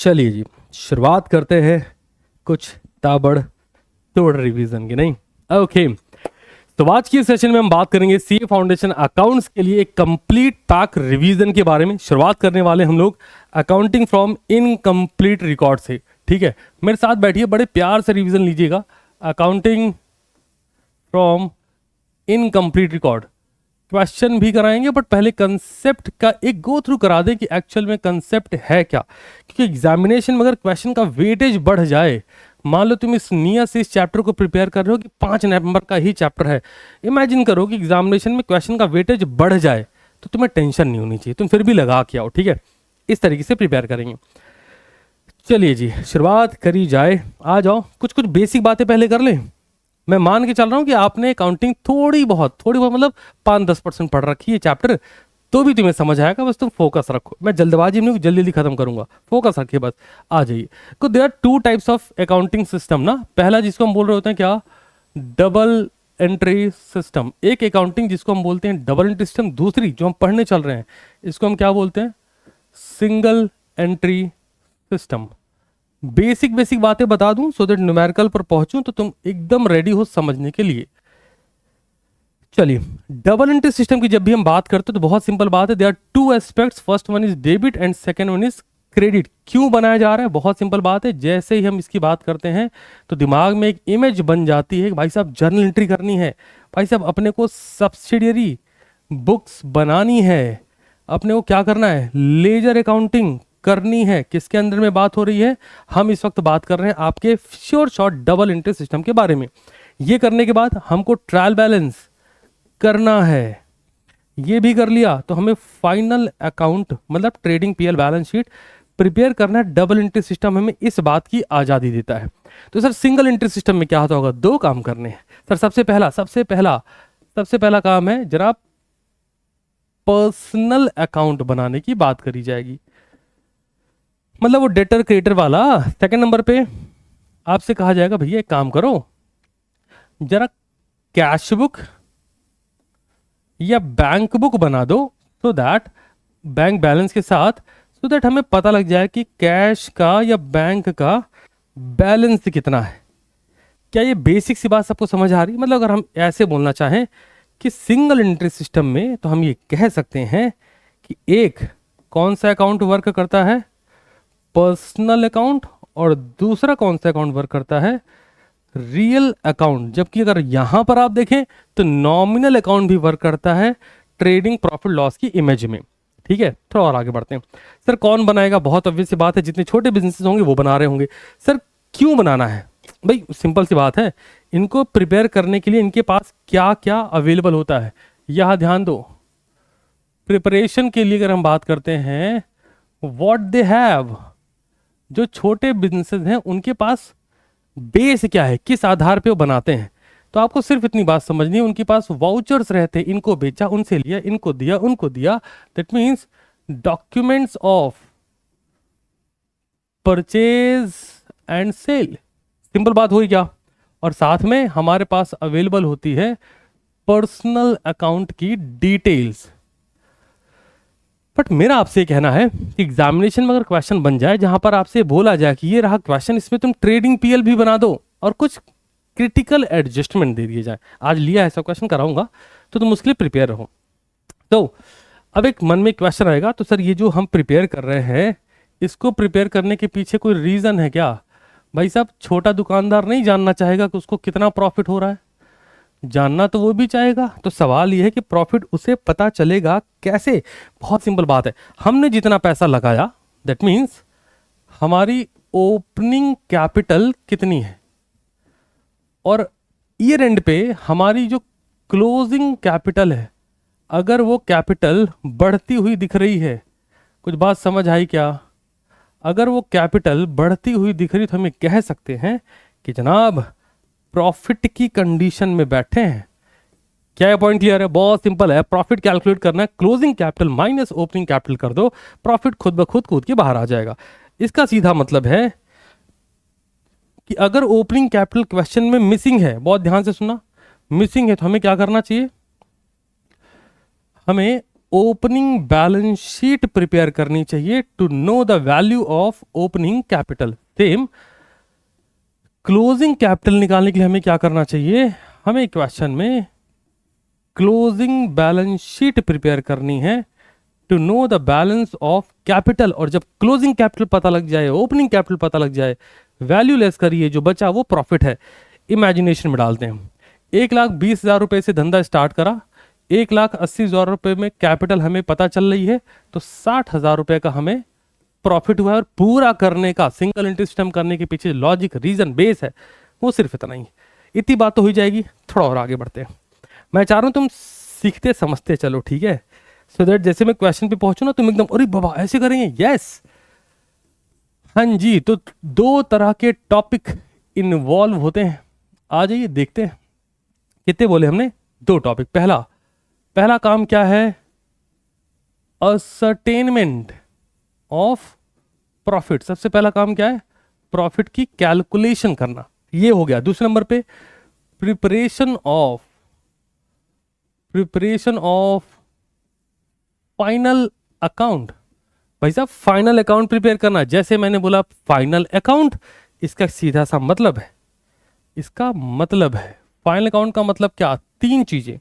चलिए जी, शुरुआत करते हैं कुछ ताबड़ तोड़ रिवीजन की। नहीं, ओके। तो आज की सेशन में हम बात करेंगे सीए फाउंडेशन अकाउंट्स के लिए एक कंप्लीट पैक रिवीजन के बारे में। शुरुआत करने वाले हम लोग अकाउंटिंग फ्रॉम इनकम्प्लीट रिकॉर्ड से। ठीक है, मेरे साथ बैठिए, बड़े प्यार से रिवीजन लीजिएगा। Accounting from incomplete record question भी कराएंगे, बट पहले कंसेप्ट का एक गो थ्रू करा दें कि एक्चुअल में कंसेप्ट है क्या। क्योंकि एग्जामिनेशन में अगर क्वेश्चन का वेटेज बढ़ जाए, मान लो तुम इस निया से इस चैप्टर को प्रिपेयर कर रहे हो कि 5 नवंबर का ही चैप्टर है, इमेजिन करो कि एग्जामिनेशन में क्वेश्चन का वेटेज बढ़ जाए तो तुम्हें टेंशन नहीं होनी चाहिए, तुम फिर भी लगा के आओ। ठीक है, इस तरीके से प्रिपेयर करेंगे। चलिए जी, शुरुआत करी जाए। आ जाओ, कुछ कुछ बेसिक बातें पहले कर लें। मैं मान के चल रहा हूं कि आपने अकाउंटिंग थोड़ी बहुत मतलब 5-10% पढ़ रखी है चैप्टर, तो भी तुम्हें समझ आएगा। बस तुम फोकस रखो, मैं जल्दबाजी में जल्दी जल्दी खत्म करूंगा, फोकस रखिए बस। आ जाइए। तो there are 2 types of accounting system ना। पहला जिसको हम बोल रहे होते हैं क्या, डबल एंट्री सिस्टम। एक अकाउंटिंग जिसको हम बोलते हैं डबल एंट्री सिस्टम। दूसरी जो हम पढ़ने चल रहे हैं इसको हम क्या बोलते हैं, single entry system. Basic basic बातें बता दूं सो दैट न्यूमेरिकल पर पहुंचूं तो तुम एकदम रेडी हो समझने के लिए। चलिए, डबल एंट्री सिस्टम की जब भी हम बात करते हैं तो बहुत सिंपल बात है। There are 2 aspects, first one is debit and second one is credit. क्यों बनाया जा रहा है, बहुत सिंपल बात है। जैसे ही हम इसकी बात करते हैं तो दिमाग में एक इमेज बन जाती है कि भाई साहब जर्नल एंट्री करनी है, भाई साहब अपने को सब्सिडियरी बुक्स बनानी है, अपने को क्या करना है, लेजर अकाउंटिंग करनी है। किसके अंदर में बात हो रही है, हम इस वक्त बात कर रहे हैं आपके sure short double entry system के बारे में। ये करने के बाद हमको ट्रायल बैलेंस करना है, ये भी कर लिया तो हमें फाइनल अकाउंट मतलब trading PL balance sheet prepare करना है। डबल एंट्री सिस्टम हमें इस बात की आजादी देता है। तो सर सिंगल एंट्री सिस्टम में क्या होता होगा, 2 काम करने हैं सर। सबसे पहला काम है जनाब, पर्सनल अकाउंट बनाने की बात करी जाएगी, मतलब वो डेटर क्रिएटर वाला। सेकंड नंबर पे आपसे कहा जाएगा भैया एक काम करो, जरा कैश बुक या बैंक बुक बना दो, सो दैट बैंक बैलेंस के साथ, सो दैट हमें पता लग जाए कि कैश का या बैंक का बैलेंस कितना है। क्या ये बेसिक सी बात सबको समझ आ रही है? मतलब अगर हम ऐसे बोलना चाहें कि सिंगल एंट्री सिस्टम में तो हम ये कह सकते हैं कि एक कौन सा अकाउंट वर्क करता है, पर्सनल अकाउंट, और दूसरा कौन सा अकाउंट वर्क करता है, रियल अकाउंट। जबकि अगर यहां पर आप देखें तो नॉमिनल अकाउंट भी वर्क करता है ट्रेडिंग प्रॉफिट लॉस की इमेज में। ठीक है, थोड़ा और आगे बढ़ते हैं। सर कौन बनाएगा, बहुत ऑब्वियस सी बात है, जितने छोटे बिजनेसेस होंगे वो बना रहे होंगे। सर क्यों बनाना है, भाई सिंपल सी बात है, इनको प्रिपेयर करने के लिए इनके पास क्या क्या अवेलेबल होता है, यहां ध्यान दो। प्रिपरेशन के लिए अगर हम बात करते हैं, व्हाट दे हैव, जो छोटे बिजनेसेस हैं उनके पास बेस क्या है, किस आधार पे वो बनाते हैं। तो आपको सिर्फ इतनी बात समझनी है, उनके पास वाउचर्स रहते हैं, इनको बेचा, उनसे लिया, इनको दिया, उनको दिया। That means documents of purchase and sale. Simple बात हुई क्या। और साथ में हमारे पास अवेलेबल होती है पर्सनल अकाउंट की डिटेल्स। बट मेरा आपसे कहना है कि एग्जामिनेशन में अगर क्वेश्चन बन जाए जहां पर आपसे बोला जाए कि ये रहा क्वेश्चन, इसमें तुम ट्रेडिंग पीएल भी बना दो और कुछ क्रिटिकल एडजस्टमेंट दे दिए जाए, आज लिया ऐसा क्वेश्चन कराऊंगा तो तुम उसके लिए प्रिपेयर रहो। तो अब एक मन में क्वेश्चन आएगा, तो सर ये जो हम प्रिपेयर कर रहे हैं इसको प्रिपेयर करने के पीछे कोई रीजन है क्या? भाई साहब छोटा दुकानदार नहीं जानना चाहेगा कि उसको कितना प्रॉफिट हो रहा है, जानना तो वो भी चाहेगा। तो सवाल ये है कि प्रॉफिट उसे पता चलेगा कैसे? बहुत सिंपल बात है, हमने जितना पैसा लगाया दैट मीन्स हमारी ओपनिंग कैपिटल कितनी है, और ईयर एंड पे हमारी जो क्लोजिंग कैपिटल है, अगर वो कैपिटल बढ़ती हुई दिख रही है, कुछ बात समझ आई क्या? अगर वो कैपिटल बढ़ती हुई दिख रही तो हमें कह सकते हैं कि जनाब प्रॉफिट की कंडीशन में बैठे हैं। क्या ये पॉइंट क्लियर है? बहुत सिंपल है, प्रॉफिट कैलकुलेट करना है, closing capital minus opening capital कर दो, प्रॉफिट खुद ब खुद कूद के बाहर आ जाएगा। इसका सीधा मतलब है कि अगर ओपनिंग कैपिटल क्वेश्चन में मिसिंग है, बहुत ध्यान से सुनना, मिसिंग है तो हमें क्या करना चाहिए, हमें ओपनिंग बैलेंस शीट प्रिपेयर करनी चाहिए to know the value of opening capital. Same closing capital निकालने के लिए हमें क्या करना चाहिए, हमें क्वेश्चन में क्लोजिंग बैलेंस शीट प्रिपेयर करनी है to know the balance of capital. और जब क्लोजिंग कैपिटल पता लग जाए, ओपनिंग कैपिटल पता लग जाए, वैल्यू लेस करिए, जो बचा वो प्रॉफिट है। इमेजिनेशन में डालते हैं, 1,20,000 रुपए से धंधा स्टार्ट करा, 1,80,000 रुपए में कैपिटल हमें पता चल रही है, तो 60,000 रुपए का हमें प्रॉफिट हुआ है। और पूरा करने का सिंगल एंट्री सिस्टम करने के पीछे लॉजिक, रीजन, बेस है वो सिर्फ इतना ही। इतनी बात तो हो जाएगी, थोड़ा और आगे बढ़ते हैं। मैं चाह रहा हूं तुम सीखते समझते चलो, ठीक है, सो दैट जैसे मैं क्वेश्चन पे पहुंचू ना तुम एकदम अरे बाबा ऐसे करेंगे, यस हाँ जी। तो दो तरह के टॉपिक इन्वॉल्व होते हैं, आ जाइए देखते हैं। कितने बोले हमने, दो टॉपिक। पहला काम क्या है, असर्टेनमेंट ऑफ प्रॉफिट। सबसे पहला काम क्या है, प्रॉफिट की कैलकुलेशन करना, ये हो गया। दूसरे नंबर पे प्रिपरेशन ऑफ फाइनल अकाउंट। भाई साहब फाइनल अकाउंट प्रिपेयर करना, जैसे मैंने बोला फाइनल अकाउंट, इसका सीधा सा मतलब है, फाइनल अकाउंट का मतलब क्या, तीन चीजें।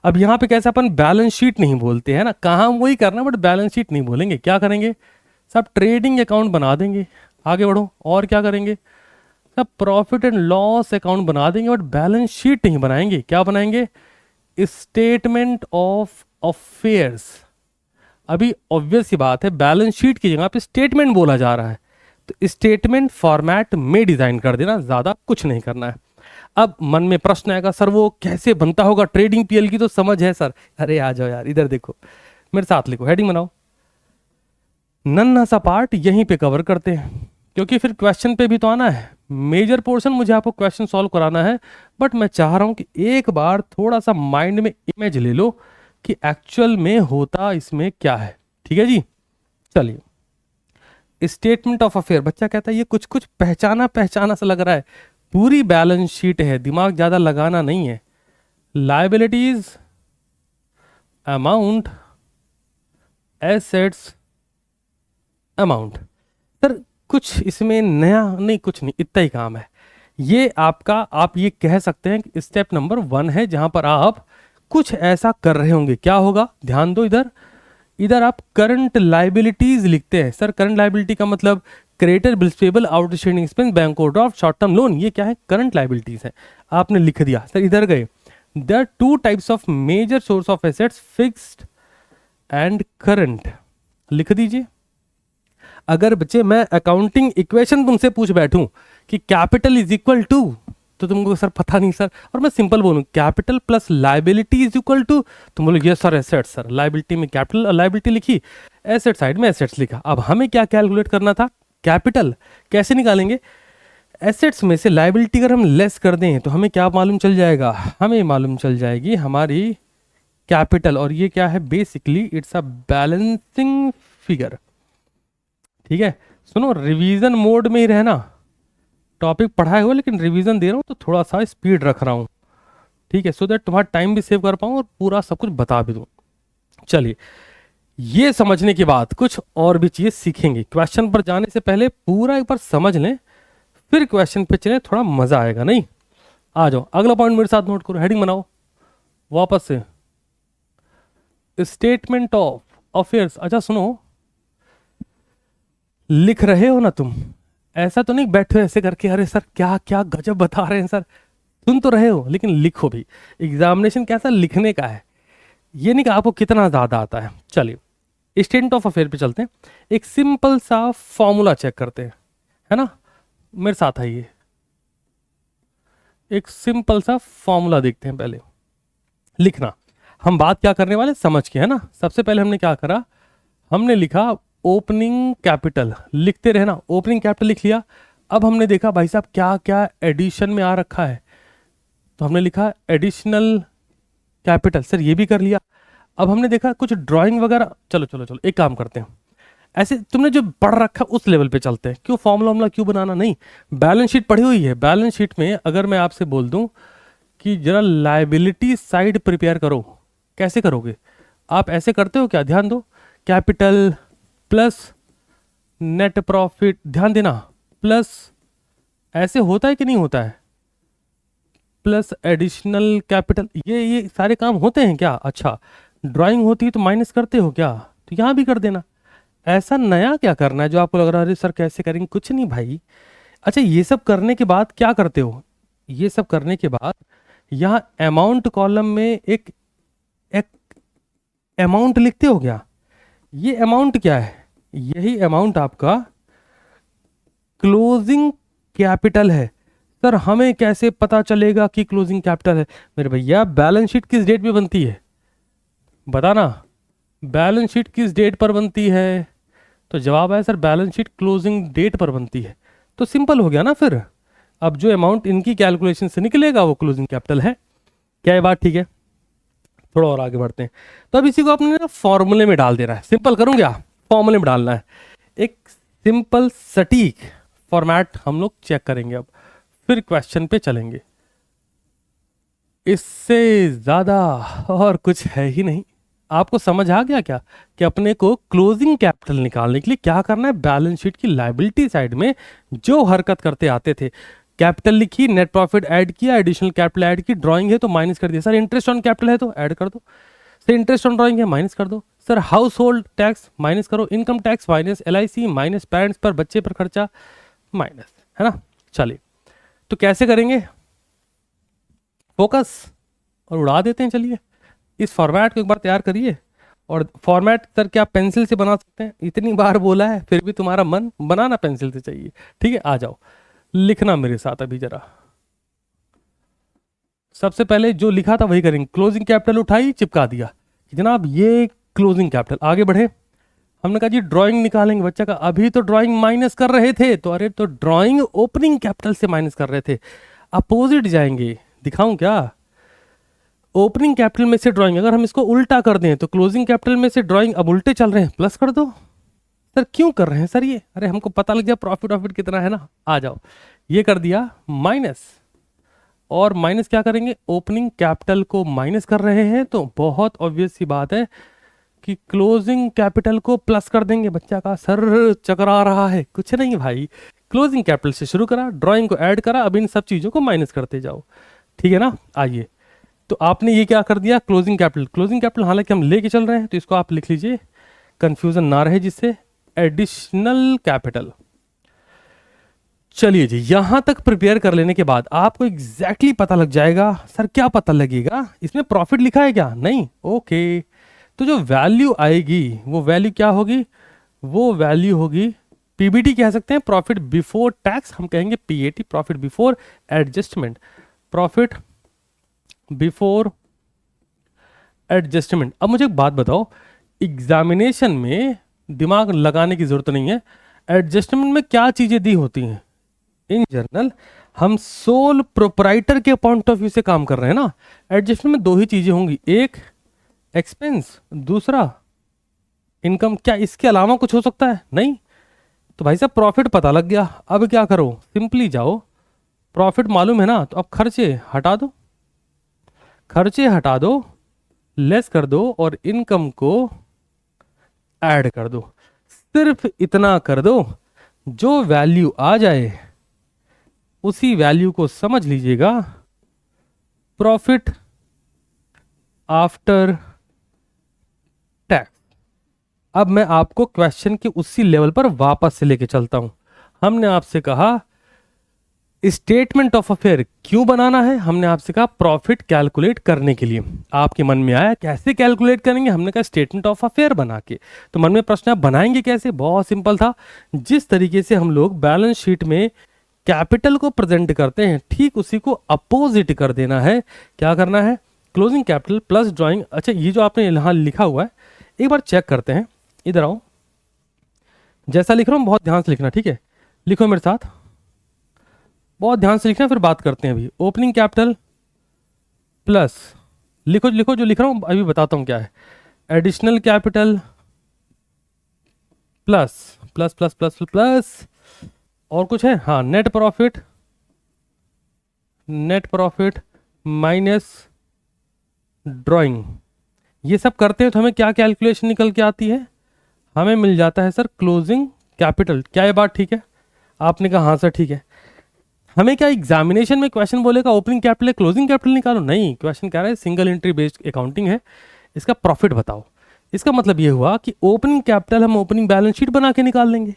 अब यहां पे कैसे अपन बैलेंस शीट नहीं बोलते हैं ना, कहाँ वही करना, बट बैलेंस शीट नहीं बोलेंगे। क्या करेंगे, सब ट्रेडिंग अकाउंट बना देंगे। आगे बढ़ो, और क्या करेंगे, सब प्रॉफिट एंड लॉस अकाउंट बना देंगे, बट बैलेंस शीट नहीं बनाएंगे। क्या बनाएंगे, स्टेटमेंट ऑफ अफेयर्स। अभी ऑब्वियस सी बात है, बैलेंस शीट की जगह पे स्टेटमेंट बोला जा रहा है, तो स्टेटमेंट फॉर्मेट में डिजाइन कर देना, ज्यादा कुछ नहीं करना है। अब मन में प्रश्न आएगा, सर वो कैसे बनता होगा, ट्रेडिंग पीएल की तो समझ है सर। अरे आ जाओ यार, इधर देखो, मेरे साथ लिखो, हेडिंग बनाओ। नन्हा सा पार्ट यहीं पे कवर करते हैं, क्योंकि फिर क्वेश्चन पे भी तो आना है। मेजर पोर्शन मुझे आपको क्वेश्चन सॉल्व कराना है, बट मैं चाह रहा हूं कि एक बार थोड़ा सा माइंड में इमेज ले लो कि एक्चुअल में होता इसमें क्या है। ठीक है जी, चलिए। स्टेटमेंट ऑफ अफेयर, बच्चा कहता है ये कुछ कुछ पहचाना पहचाना सा लग रहा है, पूरी बैलेंस शीट है, दिमाग ज्यादा लगाना नहीं है। Liabilities, amount, assets, amount. Sir कुछ इसमें नया नहीं, कुछ नहीं, इतना ही काम है। ये आपका, आप ये कह सकते हैं कि स्टेप नंबर 1 है, जहां पर आप कुछ ऐसा कर रहे होंगे। क्या होगा, ध्यान दो, इधर आप करंट लाइबिलिटीज लिखते हैं। सर करंट लाइबिलिटी का मतलब creditor, bills payable, outstanding expense, bank overdraft, short term loan, ये क्या है, करंट लाइबिलिटीज है। आपने लिख दिया। सर इधर गए, there are two types of major source of assets, fixed and current, लिख दीजिए। अगर बच्चे मैं अकाउंटिंग इक्वेशन तुमसे पूछ बैठूं कि कैपिटल इज इक्वल टू, तो तुमको सर पता नहीं सर, और मैं सिंपल बोलूं capital plus liability is equal to, तुम बोलो yes sir assets. Sir liability में कैपिटल और लाइबिलिटी लिखी, एसेट साइड में एसेट्स लिखा। अब हमें क्या कैलकुलेट करना था, कैपिटल। कैसे निकालेंगे, एसेट्स में से लाइबिलिटी अगर हम लेस कर दें तो हमें क्या मालूम चल जाएगा, हमें मालूम चल जाएगी हमारी कैपिटल। और ये क्या है, basically it's a balancing figure. ठीक है, सुनो रिवीजन मोड में ही रहना, टॉपिक पढ़ाए हुए लेकिन रिवीजन दे रहा हूँ तो थोड़ा सा स्पीड रख रहा हूँ, ठीक है, सो दैट तुम्हारा टाइम भी सेव कर पाऊँ और पूरा सब कुछ बता भी दूँ। चलिए, ये समझने के बाद कुछ और भी चीज़ सीखेंगे। क्वेश्चन पर जाने से पहले पूरा एक बार समझ लें, फिर क्वेश्चन पे चले, थोड़ा मजा आएगा। नहीं, आ जाओ, अगला पॉइंट मेरे साथ नोट करो, हेडिंग बनाओ वापस से, स्टेटमेंट ऑफ अफेयर्स। अच्छा सुनो, लिख रहे हो ना तुम, ऐसा तो नहीं बैठे ऐसे करके अरे सर क्या क्या गजब बता रहे हैं सर, सुन तो रहे हो लेकिन लिखो भी। एग्जामिनेशन कैसा लिखने का है, ये नहीं कि आपको कितना ज्यादा आता है। चलिए स्टेटमेंट ऑफ अफेयर पे चलते हैं, एक सिंपल सा फॉर्मूला चेक करते हैं, है ना, मेरे साथ आइए। एक सिंपल सा फॉर्मूला देखते हैं, पहले लिखना। हम बात क्या करने वाले समझ के, है ना। सबसे पहले हमने क्या करा, हमने लिखा ओपनिंग कैपिटल, लिखते रहना, ओपनिंग कैपिटल लिख लिया। अब हमने देखा भाई साहब क्या क्या एडिशन में आ रखा है, तो हमने लिखा एडिशनल कैपिटल, सर ये भी कर लिया। अब हमने देखा कुछ ड्राइंग वगैरह, चलो चलो चलो एक काम करते हैं, ऐसे तुमने जो पढ़ रखा उस लेवल पे चलते हैं, क्यों फॉर्मूला वॉर्मूला क्यों बनाना, नहीं। बैलेंस शीट पढ़ी हुई है, बैलेंस शीट में अगर मैं आपसे बोल दूं कि जरा लाइबिलिटी साइड प्रिपेयर करो, कैसे करोगे, आप ऐसे करते हो क्या, ध्यान दो, कैपिटल प्लस नेट प्रॉफिट, ध्यान देना, प्लस, ऐसे होता है कि नहीं होता है, प्लस एडिशनल कैपिटल, ये सारे काम होते हैं क्या? अच्छा, ड्राइंग होती है तो माइनस करते हो क्या? तो यहाँ भी कर देना। ऐसा नया क्या करना है जो आपको लग रहा है अरे सर कैसे करेंगे? कुछ नहीं भाई। अच्छा, ये सब करने के बाद क्या करते हो? ये सब करने के बाद यहाँ अमाउंट कॉलम में एक एक अमाउंट लिखते हो क्या? ये अमाउंट क्या है? यही अमाउंट आपका क्लोजिंग कैपिटल है। सर हमें कैसे पता चलेगा कि क्लोजिंग कैपिटल है? मेरे भैया बैलेंस शीट किस डेट पे बनती है? बताना, बैलेंस शीट किस डेट पर बनती है? तो जवाब है sir balance sheet closing date पर बनती है। तो सिंपल हो गया ना फिर। अब जो अमाउंट इनकी कैलकुलेशन से निकलेगा वो क्लोजिंग कैपिटल है। क्या ये बात ठीक है? थोड़ा और आगे बढ़ते हैं। तो अब इसी को आपने ना फॉर्मूले में डाल देना है। सिंपल करूँ क्या? फॉर्मूले में डालना है। एक सिंपल सटीक फॉर्मेट हम लोग चेक करेंगे अब, फिर क्वेश्चन पे चलेंगे। इससे ज़्यादा और कुछ है ही नहीं। आपको समझ आ गया क्या कि अपने को क्लोजिंग कैपिटल निकालने के लिए क्या करना है? बैलेंस शीट की लायबिलिटी साइड में जो हरकत करते आते थे, कैपिटल लिखी, नेट प्रॉफिट ऐड किया, एडिशनल कैपिटल ऐड की, ड्राइंग है तो माइनस कर दिया। सर इंटरेस्ट ऑन कैपिटल है तो ऐड कर दो, सर इंटरेस्ट ऑन ड्राइंग है माइनस कर दो, sir house hold tax minus करो, income tax minus, LIC minus, parents पर बच्चे पर खर्चा माइनस, है ना? चलिए, तो कैसे करेंगे? फोकस और उड़ा देते हैं। चलिए, इस फॉर्मेट को एक बार तैयार करिए। और फॉर्मेट सर क्या पेंसिल से बना सकते हैं? इतनी बार बोला है फिर भी तुम्हारा मन बनाना पेंसिल से चाहिए। ठीक है, आ जाओ, लिखना मेरे साथ अभी जरा। सबसे पहले जो लिखा था वही करेंगे। क्लोजिंग कैपिटल उठाई, चिपका दिया कि जनाब ये क्लोजिंग कैपिटल। आगे बढ़े, हमने कहा जी ड्राइंग निकालेंगे। बच्चा का अभी तो ड्राइंग माइनस कर रहे थे, तो अरे तो ड्राइंग ओपनिंग कैपिटल से माइनस कर रहे थे, अपोजिट जाएंगे। दिखाऊं क्या? ओपनिंग कैपिटल में से ड्राइंग, अगर हम इसको उल्टा कर दें तो क्लोजिंग कैपिटल में से ड्राइंग अब उल्टे चल रहे हैं, प्लस कर दो। सर क्यों कर रहे हैं सर ये? अरे हमको पता लग जाए प्रॉफिट कितना है ना। आ जाओ, ये कर दिया माइनस, और माइनस क्या करेंगे? ओपनिंग कैपिटल को माइनस कर रहे हैं तो बहुत ऑब्वियस सी बात है कि क्लोजिंग कैपिटल को प्लस कर देंगे। बच्चा का सर चकरा रहा है। कुछ नहीं भाई, क्लोजिंग कैपिटल से शुरू करा, ड्राइंग को ऐड करा, अब इन सब चीज़ों को माइनस करते जाओ। ठीक है ना? आइए, तो आपने ये क्या कर दिया? क्लोजिंग कैपिटल, क्लोजिंग कैपिटल हालांकि हम लेके चल रहे हैं तो इसको आप लिख लीजिए, कंफ्यूजन ना रहे जिससे, एडिशनल कैपिटल। चलिए जी, यहां तक प्रिपेयर कर लेने के बाद आपको एग्जैक्टली पता लग जाएगा। सर क्या पता लगेगा? इसमें प्रॉफिट लिखा है क्या? नहीं। ओके, तो जो वैल्यू आएगी वो वैल्यू क्या होगी? वो वैल्यू होगी PBT कह सकते हैं, प्रॉफिट बिफोर टैक्स। हम कहेंगे PAT, profit before adjustment, profit before adjustment. अब मुझे एक बात बताओ, एग्जामिनेशन में दिमाग लगाने की जरूरत नहीं है, एडजस्टमेंट में क्या चीजें दी होती हैं? इन जनरल हम सोल प्रोपराइटर के पॉइंट ऑफ व्यू से काम कर रहे हैं ना। एडजस्टमेंट में दो ही चीजें होंगी, एक एक्सपेंस, दूसरा इनकम। क्या इसके अलावा कुछ हो सकता है? नहीं। तो भाई साहब प्रॉफिट पता लग गया, अब क्या करो? सिंपली जाओ, प्रॉफिट मालूम है ना, तो अब खर्चे हटा दो, खर्चे हटा दो, लेस कर दो, और इनकम को ऐड कर दो। सिर्फ इतना कर दो, जो वैल्यू आ जाए उसी वैल्यू को समझ लीजिएगा प्रॉफिट आफ्टर टैक्स। अब मैं आपको क्वेश्चन के उसी लेवल पर वापस से लेके चलता हूं। हमने आपसे कहा स्टेटमेंट ऑफ अफेयर क्यों बनाना है? हमने आपसे कहा प्रॉफिट कैलकुलेट करने के लिए। आपके मन में आया कैसे कैलकुलेट करेंगे? हमने कहा स्टेटमेंट ऑफ अफेयर बना के। तो मन में प्रश्न है बनाएंगे कैसे? बहुत सिंपल था, जिस तरीके से हम लोग बैलेंस शीट में कैपिटल को प्रेजेंट करते हैं ठीक उसी को अपोजिट कर देना है। क्या करना है? Closing capital plus drawing. अच्छा, ये जो आपने यहाँ लिखा हुआ है एक बार चेक करते हैं, इधर आओ। जैसा लिख रहा हूँ बहुत ध्यान से लिखना, ठीक है? लिखो मेरे साथ, बहुत ध्यान से लिखना, फिर बात करते हैं। अभी ओपनिंग कैपिटल प्लस, लिखो लिखो जो लिख रहा हूं अभी बताता हूं क्या है। Additional capital plus plus plus plus plus, और कुछ है? हाँ, net profit, net profit minus drawing. ये सब करते हैं तो हमें क्या कैलकुलेशन निकल के आती है, हमें मिल जाता है सर क्लोजिंग कैपिटल। क्या ये बात ठीक है? आपने कहा हाँ सर ठीक है। हमें क्या एग्जामिनेशन में क्वेश्चन बोलेगा ओपनिंग कैपिटल क्लोजिंग कैपिटल निकालो? नहीं, क्वेश्चन कह रहा है सिंगल एंट्री बेस्ड अकाउंटिंग है, इसका प्रॉफिट बताओ। इसका मतलब ये हुआ कि ओपनिंग कैपिटल हम ओपनिंग बैलेंस शीट बना के निकाल लेंगे,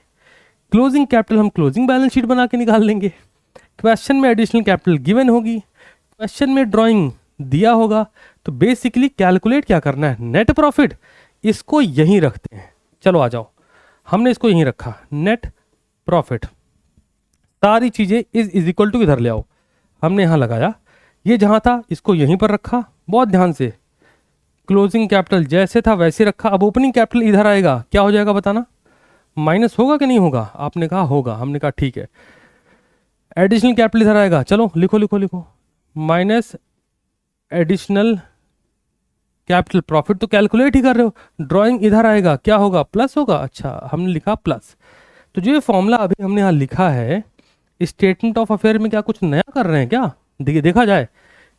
क्लोजिंग कैपिटल हम क्लोजिंग बैलेंस शीट बना के निकाल लेंगे। क्वेश्चन में एडिशनल कैपिटल गिवन होगी, क्वेश्चन में ड्राइंग दिया होगा, तो बेसिकली कैलकुलेट क्या करना है, नेट प्रॉफिट। इसको यहीं रखते हैं, चलो आ जाओ, हमने इसको यहीं रखा नेट प्रॉफिट। सारी चीजें इज इक्वल टू इधर ले आओ, हमने यहां लगाया, ये जहां था इसको यहीं पर रखा, बहुत ध्यान से। क्लोजिंग कैपिटल जैसे था वैसे रखा। अब ओपनिंग कैपिटल इधर आएगा, क्या हो जाएगा बताना? माइनस होगा कि नहीं होगा? आपने कहा होगा, हमने कहा ठीक है। एडिशनल कैपिटल इधर आएगा, चलो लिखो लिखो लिखो, माइनस एडिशनल कैपिटल। प्रॉफिट तो कैलकुलेट ही कर रहे हो, ड्राइंग इधर आएगा, क्या होगा? प्लस होगा। अच्छा, हमने लिखा प्लस। तो जो ये फॉर्मूला अभी हमने यहाँ लिखा है, स्टेटमेंट ऑफ अफेयर में क्या कुछ नया कर रहे हैं क्या? देखिए, देखा जाए,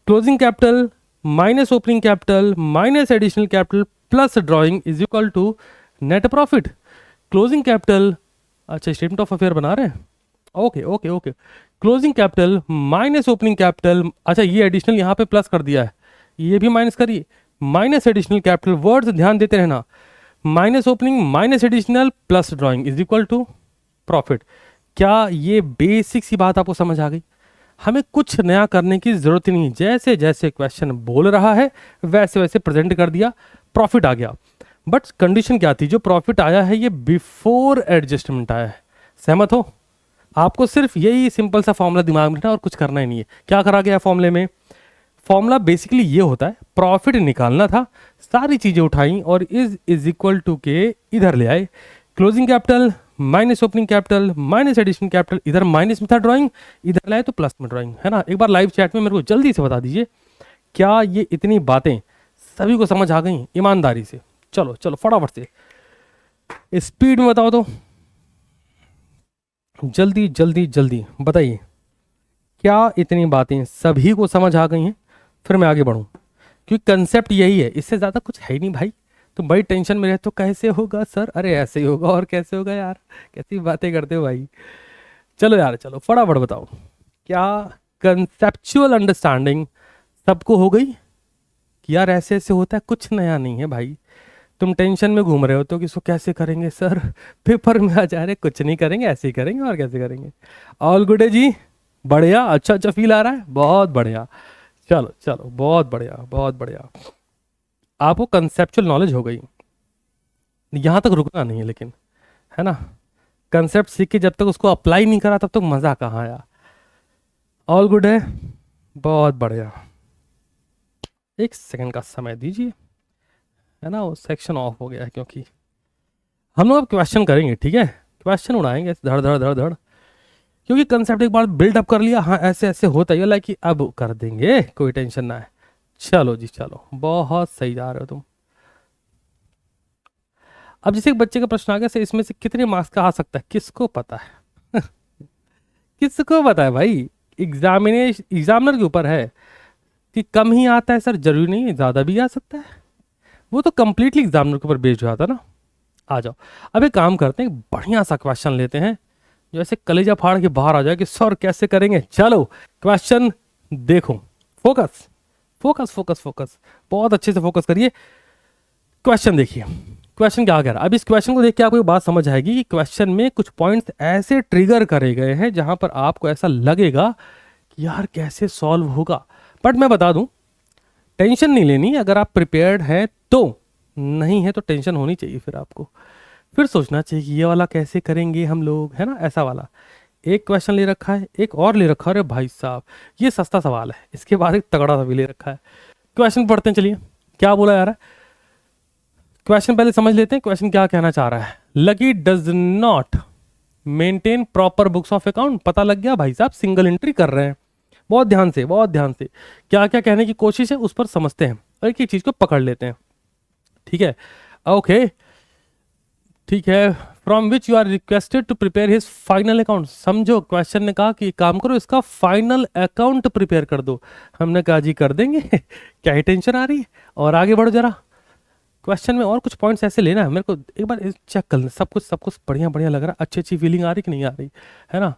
closing capital minus opening capital minus additional capital plus drawing is equal to net profit. Closing capital, अच्छा स्टेटमेंट ऑफ अफेयर बना रहे हैं, okay okay okay. Closing capital minus opening capital, अच्छा ये एडिशनल यहाँ पे प्लस कर दिया है, ये भी माइनस करिए, माइनस एडिशनल कैपिटल, वर्ड्स ध्यान देते रहना, minus opening minus additional plus drawing is equal to profit. क्या ये बेसिक सी बात आपको समझ आ गई? हमें कुछ नया करने की जरूरत ही नहीं, जैसे जैसे क्वेश्चन बोल रहा है वैसे वैसे प्रेजेंट कर दिया, प्रॉफिट आ गया। बट कंडीशन क्या थी? जो प्रॉफिट आया है ये बिफोर एडजस्टमेंट आया है, सहमत हो? आपको सिर्फ यही सिंपल सा फॉर्मूला दिमाग में रखना और कुछ करना ही नहीं है। क्या करा गया फॉर्मूले में? फॉर्मूला बेसिकली ये होता है, प्रॉफिट निकालना था, सारी चीजें उठाई और इज इक्वल टू के इधर ले आए, closing capital minus opening capital minus additional capital, इधर माइनस में था ड्राइंग, इधर लाए तो प्लस में ड्राइंग, है ना? एक बार लाइव चैट में मेरे को जल्दी से बता दीजिए, क्या ये इतनी बातें सभी को समझ आ गई ईमानदारी से? चलो चलो फटाफट से स्पीड में बताओ तो, जल्दी जल्दी जल्दी बताइए, क्या इतनी बातें सभी को समझ आ गई हैं? फिर मैं आगे बढ़ूं, क्योंकि कंसेप्ट यही है, इससे ज़्यादा कुछ है ही नहीं भाई। तुम बड़ी टेंशन में रहते हो, कैसे होगा सर? अरे ऐसे ही होगा, और कैसे होगा यार, कैसी बातें करते हो भाई। चलो यार चलो फटाफट बताओ, क्या कंसेप्चुअल अंडरस्टैंडिंग सबको हो गई कि यार ऐसे ऐसे होता है? कुछ नया नहीं है भाई, तुम टेंशन में घूम रहे हो तो कि इसको कैसे करेंगे सर, पेपर में आ जा रहे, कुछ नहीं करेंगे, ऐसे ही करेंगे और कैसे करेंगे। ऑल गुड है जी, बढ़िया, अच्छा अच्छा फील आ रहा है, बहुत बढ़िया। चलो चलो बहुत बढ़िया बहुत बढ़िया, आपको कंसेप्चुअल नॉलेज हो गई, यहाँ तक रुकना नहीं है लेकिन, है ना? कंसेप्ट सीख के जब तक उसको अप्लाई नहीं करा तब तक मज़ा कहाँ आया। ऑल गुड है, बहुत बढ़िया। एक सेकंड का समय दीजिए, है ना? वो सेक्शन ऑफ हो गया है क्योंकि हम लोग अब क्वेश्चन करेंगे, ठीक है? क्वेश्चन उड़ाएंगे धड़ धड़ धड़ धड़, क्योंकि कंसेप्ट एक बार बिल्डअप कर लिया, हाँ ऐसे ऐसे होता है, लाइक कि अब कर देंगे, कोई टेंशन ना है। चलो जी चलो, बहुत सही जा रहे हो तुम। अब जैसे एक बच्चे का प्रश्न आ गया से इसमें से कितने मार्क्स का आ सकता है, किसको पता है? किसको पता है भाई? एग्जामिनर के ऊपर है कि कम ही आता है सर, जरूरी नहीं है ज़्यादा भी आ सकता है, वो तो कंप्लीटली एग्जामिनर के ऊपर बेस्ड हो जाता है ना। आ जाओ, अब एक काम करते हैं, बढ़िया सा क्वेश्चन लेते हैं जो ऐसे कलेजा फाड़ के बाहर आ जाए कि सर कैसे करेंगे। चलो क्वेश्चन देखो, फोकस फोकस फोकस फोकस, बहुत अच्छे से फोकस करिए। क्वेश्चन देखिए, क्वेश्चन क्या कह रहा है। अब इस क्वेश्चन को देख के आपको एक बात समझ आएगी कि क्वेश्चन में कुछ पॉइंट्स ऐसे ट्रिगर करे गए हैं जहां पर आपको ऐसा लगेगा कि यार कैसे सॉल्व होगा। बट मैं बता दूं, टेंशन नहीं लेनी, अगर आप प्रिपेयर्ड हैं तो, नहीं है तो टेंशन होनी चाहिए, फिर आपको फिर सोचना चाहिए कि ये वाला कैसे करेंगे हम लोग, है ना? ऐसा वाला एक क्वेश्चन ले रखा है, एक और ले रखा है, अरे भाई साहब ये सस्ता सवाल है, इसके बाद एक तगड़ा सा भी ले रखा है। क्वेश्चन पढ़ते हैं, चलिए क्या बोला जा रहा है। क्वेश्चन पहले समझ लेते हैं, क्वेश्चन क्या कहना चाह रहा है। Lucky does not maintain proper books of account. पता लग गया भाई साहब, सिंगल एंट्री कर रहे हैं। बहुत ध्यान से, बहुत ध्यान से, क्या क्या कहने की कोशिश है उस पर समझते हैं और एक एक चीज को पकड़ लेते हैं, ठीक है? ओके ठीक है। From which you are requested to prepare his final account. समझो, क्वेश्चन ने कहा कि काम करो, इसका फाइनल अकाउंट प्रिपेयर कर दो। हमने कहा जी कर देंगे। क्या ही टेंशन आ रही है, और आगे बढ़ो जरा। क्वेश्चन में और कुछ पॉइंट्स ऐसे लेना है, मेरे को एक बार चेक कर लें, सब कुछ बढ़िया बढ़िया लग रहा है, अच्छी अच्छी फीलिंग आ रही कि नहीं आ रही है ना।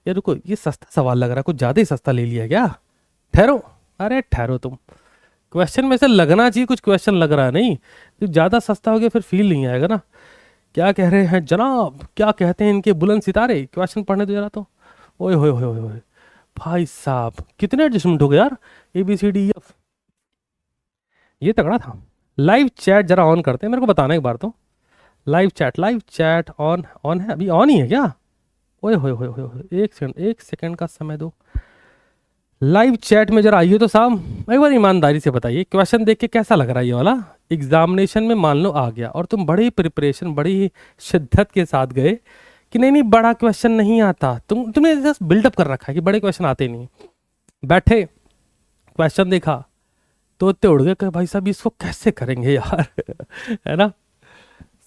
ये रुको, ये सस्ता सवाल लग रहा है, कुछ ज़्यादा ही सस्ता ले लिया क्या। ठहरो, अरे ठहरो तुम, क्वेश्चन में से लगना चाहिए कुछ, क्वेश्चन लग रहा है नहीं तो ज़्यादा सस्ता हो गया फिर फील नहीं आएगा ना। क्या कह रहे हैं जनाब, क्या कहते हैं इनके बुलंद सितारे, क्वेश्चन पढ़ने दो जरा तो। ओए होए होए होए भाई साहब, कितने एडजस्टमेंट हो गए यार, ABCDEF, ये तगड़ा था। लाइव चैट जरा ऑन करते हैं, मेरे को बताना एक बार तो। लाइव चैट ऑन ऑन है अभी, ऑन ही है क्या। ओए होए होए होए होए, एक सेकंड का समय दो। लाइव चैट में जरा आइए तो साहब, एक बार ईमानदारी से बताइए क्वेश्चन देख के कैसा लग रहा है ये वाला। एग्जामिनेशन में मान लो आ गया और तुम बड़ी प्रिपरेशन बड़ी ही शिद्दत के साथ गए कि नहीं नहीं बड़ा क्वेश्चन नहीं आता, तुमने जस्ट बिल्डअप कर रखा है कि बड़े क्वेश्चन आते नहीं। बैठे, क्वेश्चन देखा तो इतने उड़ गए कि भाई साहब इसको कैसे करेंगे यार है ना।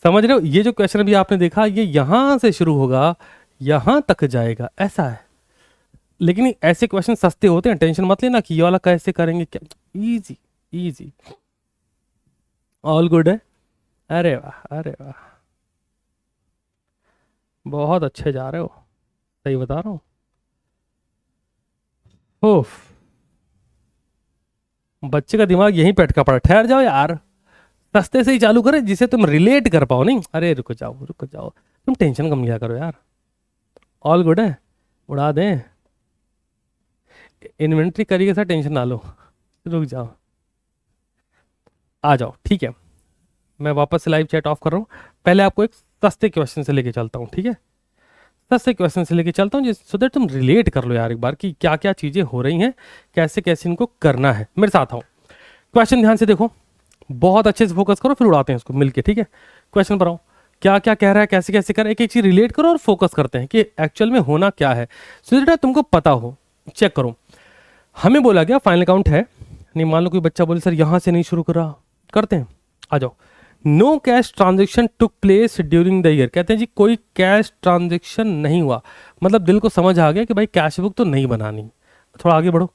समझ रहे हो, ये जो क्वेश्चन अभी आपने देखा ये यहां से शुरू होगा यहां तक जाएगा, ऐसा है। लेकिन ऐसे क्वेश्चन सस्ते होते हैं, टेंशन मत लेना कि ये वाला कैसे करेंगे क्या, इजी इजी, ऑल गुड है। अरे वाह अरे वाह, बहुत अच्छे जा रहे हो, सही बता रहा हूँ। ओफ, बच्चे का दिमाग यहीं पे अटका पड़ा, ठहर जाओ यार, सस्ते से ही चालू करें जिसे तुम रिलेट कर पाओ। नहीं अरे रुको जाओ, तुम टेंशन कम लिया करो यार, ऑल गुड है, उड़ा दें, इन्वेंट्री करिए सर, टेंशन ना लो, रुक जाओ, आ जाओ ठीक है। मैं वापस से लाइव चैट ऑफ कर रहा हूँ, पहले आपको एक सस्ते क्वेश्चन से लेके चलता हूँ, ठीक है, सस्ते क्वेश्चन से लेके चलता हूँ सो दैट तुम रिलेट कर लो यार एक बार कि क्या क्या चीज़ें हो रही हैं, कैसे कैसे इनको करना है। मेरे साथ आओ, क्वेश्चन ध्यान से देखो, बहुत अच्छे से फोकस करो, फिर उड़ाते हैं इसको मिलके, ठीक है। क्वेश्चन पर आओ, क्या क्या कह रहा है, कैसे कैसे कर रहा है, एक एक चीज रिलेट करो और फोकस करते हैं कि एक्चुअल में होना क्या है, सो दैट तुमको पता हो। चेक करो, हमें बोला गया फाइनल अकाउंट है, नहीं मान लो कोई बच्चा बोले सर यहां से नहीं शुरू करा, करते हैं, आ जाओ। No cash transaction took place during the year, कहते हैं जी कोई कैश ट्रांजेक्शन नहीं हुआ, मतलब दिल को समझ आ गया कि भाई कैश बुक तो नहीं बनानी। थोड़ा आगे बढ़ो,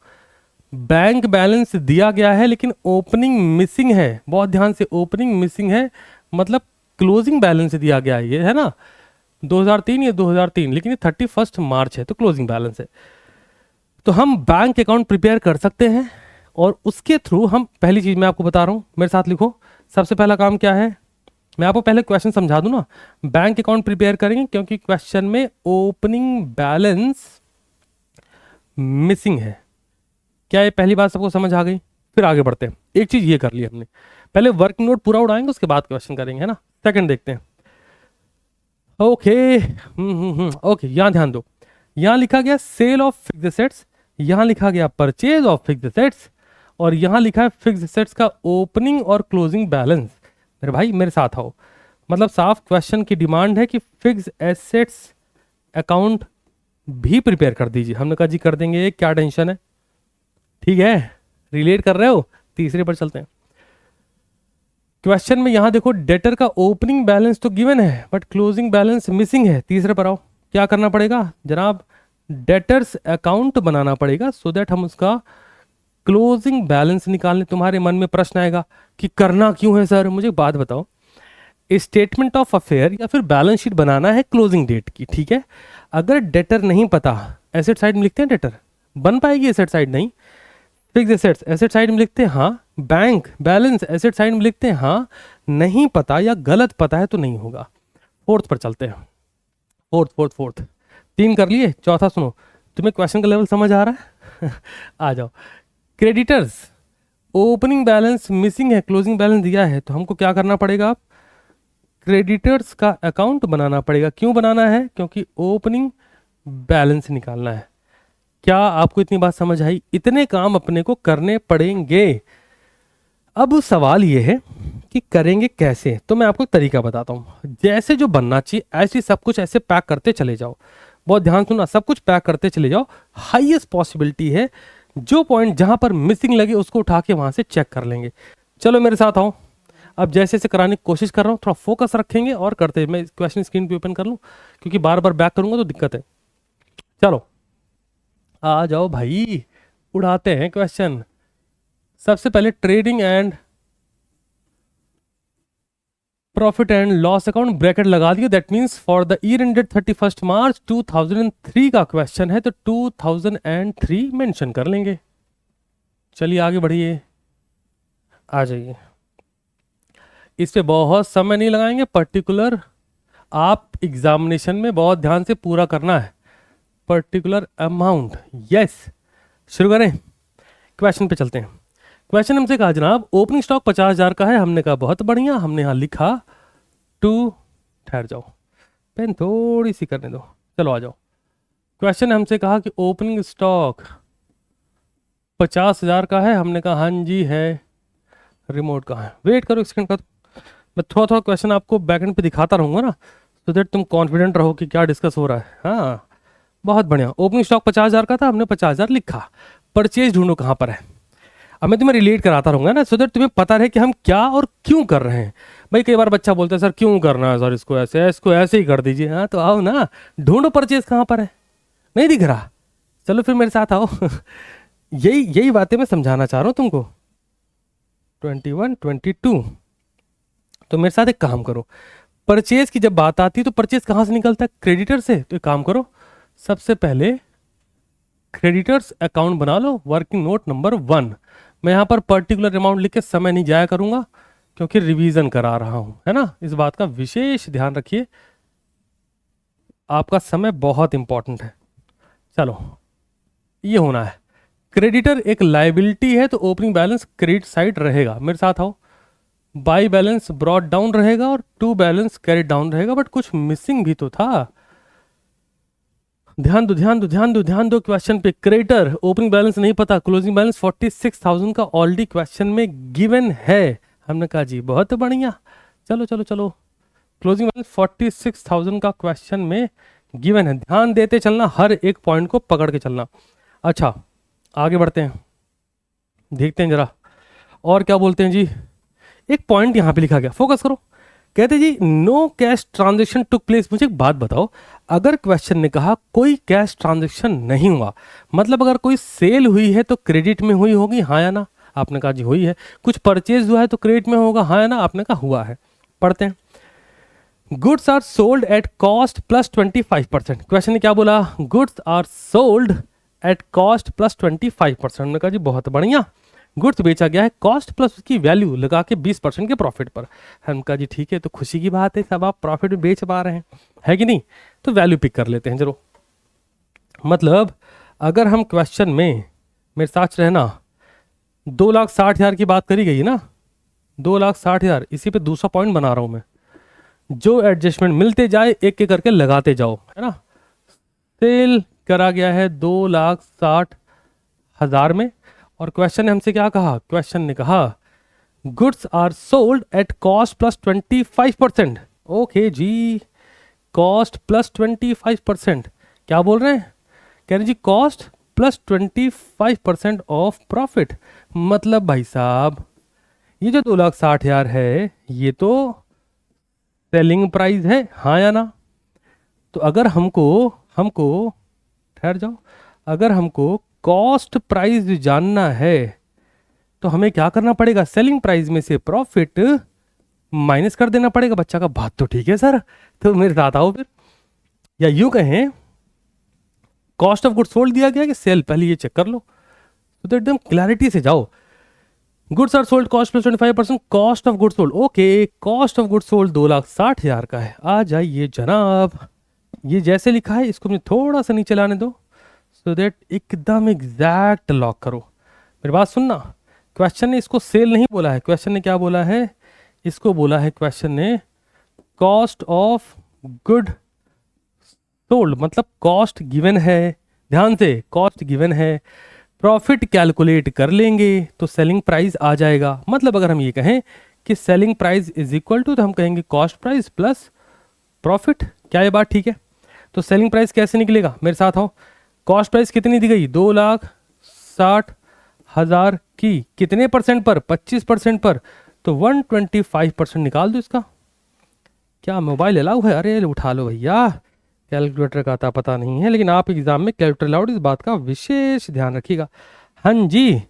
बैंक बैलेंस दिया गया है लेकिन ओपनिंग मिसिंग है, बहुत ध्यान से, ओपनिंग मिसिंग है मतलब क्लोजिंग बैलेंस दिया गया है, ये है ना 2003, ये 2003, लेकिन ये 31 मार्च है तो क्लोजिंग बैलेंस है। तो हम बैंक अकाउंट प्रिपेयर कर सकते हैं और उसके थ्रू हम, पहली चीज मैं आपको बता रहा हूं, मेरे साथ लिखो, सबसे पहला काम क्या है, मैं आपको पहले क्वेश्चन समझा दूं ना। बैंक अकाउंट प्रिपेयर करेंगे क्योंकि क्वेश्चन में ओपनिंग बैलेंस मिसिंग है। क्या ये पहली बात सबको समझ आ गई। फिर आगे बढ़ते हैं, एक चीज ये कर ली हमने, पहले वर्क नोट पूरा उड़ाएंगे उसके बाद क्वेश्चन करेंगे, है ना। सेकंड देखते हैं, ओके ओके, यहां ध्यान दो, यहां लिखा गया सेल ऑफ फिक्स्ड एसेट्स, यहां लिखा गया परचेज ऑफ फिक्स्ड एसेट्स, और यहां लिखा है फिक्स्ड एसेट्स का ओपनिंग और क्लोजिंग बैलेंस। मेरे भाई मेरे साथ आओ, मतलब साफ क्वेश्चन की डिमांड है कि फिक्स्ड एसेट्स अकाउंट भी प्रिपेयर कर दीजिए। हमने कहा जी कर देंगे, क्या टेंशन है, ठीक है, रिलेट कर रहे हो। तीसरे पर चलते हैं, क्वेश्चन में यहां देखो डेटर का ओपनिंग बैलेंस तो गिवन है बट क्लोजिंग बैलेंस मिसिंग है। तीसरे पर आओ, क्या करना पड़ेगा जनाब, डेटर्स अकाउंट बनाना पड़ेगा सो दैट हम उसका क्लोजिंग बैलेंस निकालने। तुम्हारे मन में प्रश्न आएगा कि करना क्यों है सर, मुझे बात बताओ, स्टेटमेंट ऑफ अफेयर या फिर बैलेंस शीट बनाना है क्लोजिंग डेट की, ठीक है। अगर डेटर नहीं पता, एसेट साइड में लिखते हैं डेटर, बन पाएगी एसेट साइड नहीं, फिक्स एसेट्स एसेट साइड में लिखते हैं हाँ, बैंक बैलेंस एसेट साइड में लिखते हैं हाँ, नहीं पता या गलत पता है तो नहीं होगा। फोर्थ पर चलते हैं, फोर्थ 3 कर लिए, चौथा सुनो, तुम्हें क्वेश्चन का लेवल समझ आ रहा है आ जाओ। क्रेडिटर्स ओपनिंग बैलेंस मिसिंग है, क्लोजिंग बैलेंस दिया है, तो हमको क्या करना पड़ेगा, आप क्रेडिटर्स का अकाउंट बनाना पड़ेगा। क्यों बनाना है, क्योंकि ओपनिंग बैलेंस निकालना है। क्या आपको इतनी बात समझ आई, इतने काम अपने को करने पड़ेंगे। अब सवाल ये है कि करेंगे कैसे, तो मैं आपको एक तरीका बताता हूं, जैसे जो बनना चाहिए ऐसे सब कुछ ऐसे पैक करते चले जाओ। बहुत ध्यान सुनना, सब कुछ पैक करते चले जाओ, हाईएस्ट पॉसिबिलिटी है जो पॉइंट जहां पर मिसिंग लगे उसको उठा के वहां से चेक कर लेंगे। चलो मेरे साथ आओ, अब जैसे जैसे कराने की कोशिश कर रहा हूँ, थोड़ा फोकस रखेंगे और करते हैं। मैं क्वेश्चन स्क्रीन पे ओपन कर लूँ क्योंकि बार बार बैक करूंगा तो दिक्कत है। चलो आ जाओ भाई, उड़ाते हैं क्वेश्चन। सबसे पहले trading and profit and loss account bracket लगा दिया, that means for the year ended 31 मार्च 2003 का क्वेश्चन है तो 2003 मेंशन कर लेंगे। चलिए आगे बढ़िए, आ जाइए। इस पे बहुत समय नहीं लगाएंगे, पर्टिकुलर आप एग्जामिनेशन में बहुत ध्यान से पूरा करना है, पर्टिकुलर अमाउंट। यस, शुरू करें, क्वेश्चन पे चलते हैं। क्वेश्चन हमसे कहा जनाब ओपनिंग स्टॉक 50,000 का है, हमने कहा बहुत बढ़िया, हमने यहाँ लिखा ठहर जाओ, पेन थोड़ी सी करने दो, चलो आ जाओ। क्वेश्चन हमसे कहा कि ओपनिंग स्टॉक 50,000 का है, हमने कहा हाँ जी है। रिमोट कहाँ है, वेट करो एक सेकंड का, मैं थोड़ा थोड़ा क्वेश्चन आपको बैकएंड पे दिखाता रहूँगा ना, सो दैट तुम कॉन्फिडेंट रहो कि क्या डिस्कस हो रहा है। हाँ बहुत बढ़िया, ओपनिंग स्टॉक 50,000 का था, हमने 50,000 लिखा। परचेज ढूंढो कहाँ पर है, अब मैं तुम्हें रिलेट कराता रहूँगा ना, सो दैट तुम्हें पता रहे कि हम क्या और क्यों कर रहे हैं। भाई कई बार बच्चा बोलता है सर क्यों करना है सर, इसको ऐसे ही कर दीजिए। हाँ तो आओ ना, ढूंढो परचेज कहाँ पर है, नहीं दिख रहा, चलो फिर मेरे साथ आओ। यही बातें मैं समझाना चाह रहा हूँ तुमको। 21, 22, तो मेरे साथ एक काम करो, परचेज की जब बात आती है तो परचेज कहाँ से निकलता है, क्रेडिटर से। तो एक काम करो, सबसे पहले क्रेडिटर्स अकाउंट बना लो, वर्किंग नोट नंबर 1। मैं यहाँ पर पर्टिकुलर अमाउंट लिख के समय नहीं जाया करूँगा क्योंकि रिवीजन करा रहा हूँ, है ना, इस बात का विशेष ध्यान रखिए, आपका समय बहुत इंपॉर्टेंट है। चलो ये होना है, क्रेडिटर एक लाइबिलिटी है तो ओपनिंग बैलेंस क्रेडिट साइड रहेगा, मेरे साथ आओ। बाई बैलेंस ब्रॉट डाउन रहेगा और टू बैलेंस कैरी डाउन रहेगा, बट कुछ मिसिंग भी तो था, ध्यान दो ध्यान दो ध्यान दो ध्यान दो क्वेश्चन पे। क्रेडिटर ओपनिंग बैलेंस नहीं पता, क्लोजिंग बैलेंस 46,000 का ऑलरेडी क्वेश्चन में गिवन है, हमने कहा जी बहुत बढ़िया, चलो चलो चलो, क्लोजिंग बैलेंस 46,000 का क्वेश्चन में गिवन है, ध्यान देते चलना, हर एक पॉइंट को पकड़ के चलना। अच्छा आगे बढ़ते हैं, देखते हैं जरा और क्या बोलते हैं जी। एक पॉइंट यहाँ पे लिखा गया, फोकस करो, कहते जी no cash transaction took place. मुझे एक बात बताओ, अगर क्वेश्चन ने कहा कोई कैश ट्रांजेक्शन नहीं हुआ, मतलब अगर कोई सेल हुई है तो क्रेडिट में हुई होगी, हाँ या ना, आपने कहा जी हुई है। कुछ परचेज हुआ है तो क्रेडिट में होगा, हाँ या ना, आपने कहा हुआ है। पढ़ते हैं, goods are sold at cost plus 25%। Question ने क्या बोला, goods are sold at cost plus 25%। मैंने कहा जी बहुत बढ़िया, गुड्स बेचा गया है कॉस्ट प्लस उसकी वैल्यू लगा के 20% के प्रॉफिट पर। हम कहा जी ठीक है, तो खुशी की बात है, सब आप प्रॉफिट में बेच पा रहे हैं, है कि नहीं, तो वैल्यू पिक कर लेते हैं जरूर। मतलब अगर हम क्वेश्चन में, मेरे साथ रहना, 2,60,000 की बात करी गई ना, 2,60,000, इसी पे दूसरा पॉइंट बना रहा हूं मैं, जो एडजस्टमेंट मिलते जाए एक एक करके लगाते जाओ, है ना। सेल करा गया है 2,60,000 में, और क्वेश्चन ने हमसे क्या कहा, क्वेश्चन ने कहा goods are sold at cost plus 25%। Okay जी, कॉस्ट प्लस 25%, क्या बोल रहे हैं, कह रहे जी कॉस्ट प्लस 25% ऑफ प्रॉफिट। मतलब भाई साहब ये जो 2,60,000 है ये तो सेलिंग प्राइस है, हाँ या ना। तो अगर हमको ठहर जाओ, अगर हमको कॉस्ट प्राइस जानना है तो हमें क्या करना पड़ेगा, सेलिंग प्राइस में से प्रॉफिट माइनस कर देना पड़ेगा। बच्चा का बात तो ठीक है सर, तो मेरे साथ आओ फिर, या यूं कहें कॉस्ट ऑफ गुड्स सोल्ड दिया गया कि सेल, पहले ये चेक कर लो तो एकदम क्लैरिटी से जाओ। Goods are sold cost plus 25%, cost of goods sold, okay, cost of goods sold 2,60,000 का है। आ जाइए जनाब, ये जैसे लिखा है इसको मुझे थोड़ा सा नीचे लाने दो, सो दैट एकदम एग्जैक्ट लॉक करो। मेरी बात सुनना, क्वेश्चन ने इसको सेल नहीं बोला है, क्वेश्चन ने क्या बोला है, इसको बोला है क्वेश्चन ने कॉस्ट ऑफ गुड सोल्ड, मतलब कॉस्ट गिवन है, ध्यान से कॉस्ट गिवन है, प्रॉफिट कैलकुलेट कर लेंगे तो सेलिंग प्राइस आ जाएगा। मतलब अगर हम ये कहें कि selling price is equal to, तो हम कहेंगे कॉस्ट प्राइस प्लस प्रॉफिट। क्या ये बात ठीक है? तो सेलिंग प्राइस कैसे निकलेगा, मेरे साथ आओ। कॉस्ट प्राइस कितनी दी गई, 2,60,000 की, कितने परसेंट पर, 25% पर, तो 125% निकाल दो इसका। क्या मोबाइल अलाउ है? अरे उठा लो भैया, कैलकुलेटर का आता पता नहीं है, लेकिन आप एग्जाम में कैलकुलेटर अलाउड, इस बात का विशेष ध्यान रखिएगा। हाँ जी,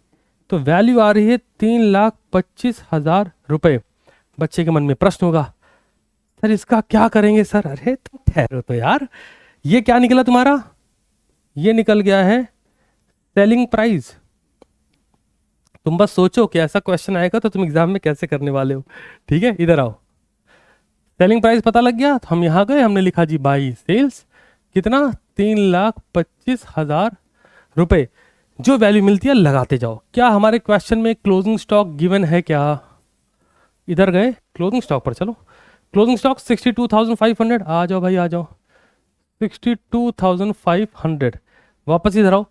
तो वैल्यू आ रही है 3,25,000 रुपये। बच्चे के मन में प्रश्न होगा सर इसका क्या करेंगे सर? अरे तुम ठहरो तो यार, ये क्या निकला तुम्हारा? ये निकल गया है सेलिंग प्राइस। तुम बस सोचो कि ऐसा क्वेश्चन आएगा तो तुम एग्जाम में कैसे करने वाले हो। ठीक है, इधर आओ। सेलिंग प्राइस पता लग गया तो हम यहाँ गए, हमने लिखा जी बाई सेल्स कितना, 3,25,000 रुपए। जो वैल्यू मिलती है लगाते जाओ। क्या हमारे क्वेश्चन में क्लोजिंग स्टॉक गिवन है क्या? इधर गए क्लोजिंग स्टॉक पर, चलो क्लोजिंग स्टॉक 62,500। आ जाओ भाई आ जाओ, 62,500। वापस इधर आओ।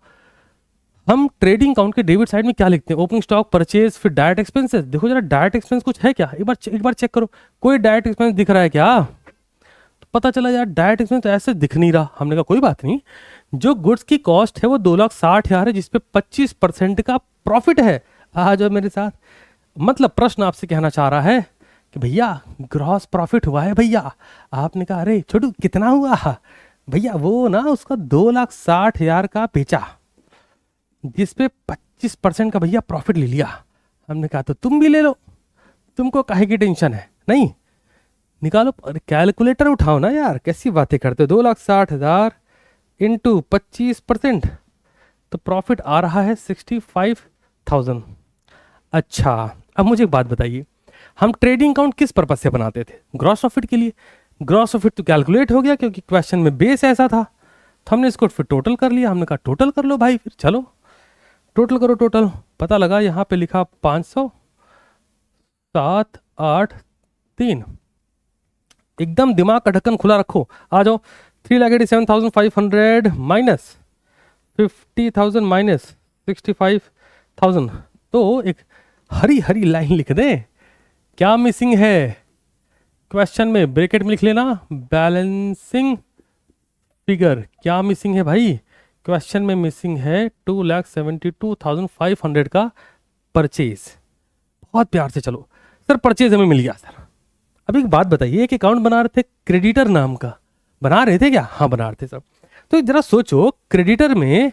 हम ट्रेडिंग अकाउंट के डेबिट साइड में क्या लिखते हैं? ओपनिंग स्टॉक, परचेज, फिर डायरेक्ट एक्सपेंसेस। देखो जरा डायरेक्ट एक्सपेंस कुछ है क्या? एक बार चेक करो, कोई डायरेक्ट एक्सपेंस दिख रहा है क्या? तो पता चला यार डायरेक्ट एक्सपेंस तो ऐसे दिख नहीं रहा। हमने कहा कोई बात नहीं, जो गुड्स की कॉस्ट है वो 2,60,000 है, जिसपे 25% का प्रॉफिट है। आ जाओ मेरे साथ। मतलब प्रश्न आपसे कहना चाह रहा है कि भैया ग्रॉस प्रॉफिट हुआ है भैया। आपने कहा अरे छोटू कितना हुआ? भैया वो ना उसका 2,60,000 का बेचा, जिसपे 25% का भैया प्रॉफिट ले लिया। हमने कहा तो तुम भी ले लो, तुमको काहे की टेंशन है? नहीं निकालो, कैलकुलेटर उठाओ ना यार, कैसी बातें करते हो? 2,60,000 इंटू 25%, तो प्रॉफिट आ रहा है 65,000। अच्छा अब मुझे एक बात बताइए, हम ट्रेडिंग अकाउंट किस पर्पज से बनाते थे? ग्रॉस प्रॉफिट के लिए। ग्रॉस प्रॉफिट तो कैलकुलेट हो गया क्योंकि क्वेश्चन में बेस ऐसा था, तो हमने इसको फिर टोटल कर लिया। हमने कहा टोटल कर लो भाई, फिर चलो टोटल करो। टोटल पता लगा, यहाँ पे लिखा 500,783। एकदम दिमाग का ढक्कन खुला रखो। आ जाओ, 3,87,500 माइनस 50,000 माइनस 65,000, तो एक हरी हरी लाइन लिख दें। क्या मिसिंग है क्वेश्चन में? ब्रैकेट में लिख लेना बैलेंसिंग फिगर। क्या मिसिंग है भाई क्वेश्चन में? मिसिंग है 2,72,500 का परचेज। बहुत प्यार से चलो सर, परचेज हमें मिल गया सर। अब एक बात बताइए, एक अकाउंट बना रहे थे क्रेडिटर नाम का, बना रहे थे क्या? हाँ बना रहे थे सर। तो जरा सोचो, क्रेडिटर में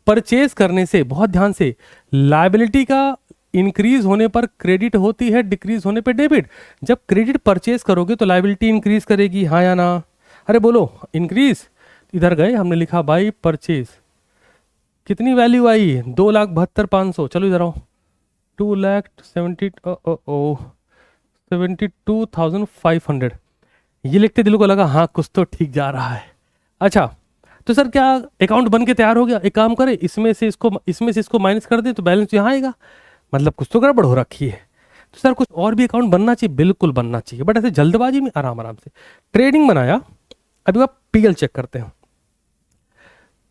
परचेज करने से, बहुत ध्यान से, लायबिलिटी का इंक्रीज होने पर क्रेडिट होती है, डिक्रीज होने पर डेबिट। जब क्रेडिट परचेज करोगे तो लायबिलिटी इंक्रीज करेगी, हाँ या ना? अरे बोलो इंक्रीज। इधर गए, हमने लिखा बाई परचेज, कितनी वैल्यू आई? 2,72,500। चलो इधर आओ, 2,72,500। ये लिखते दिल को लगा हाँ कुछ तो ठीक जा रहा है। अच्छा तो सर क्या अकाउंट बन के तैयार हो गया? एक काम करें, इसमें से इसको माइनस कर दें तो बैलेंस यहाँ आएगा। मतलब कुछ तो गड़बड़ हो रखी है। तो सर कुछ और भी अकाउंट बनना चाहिए? बिल्कुल बनना चाहिए, बट ऐसे जल्दबाजी में, आराम आराम से। ट्रेडिंग बनाया, अभी आप पीएल चेक करते हैं।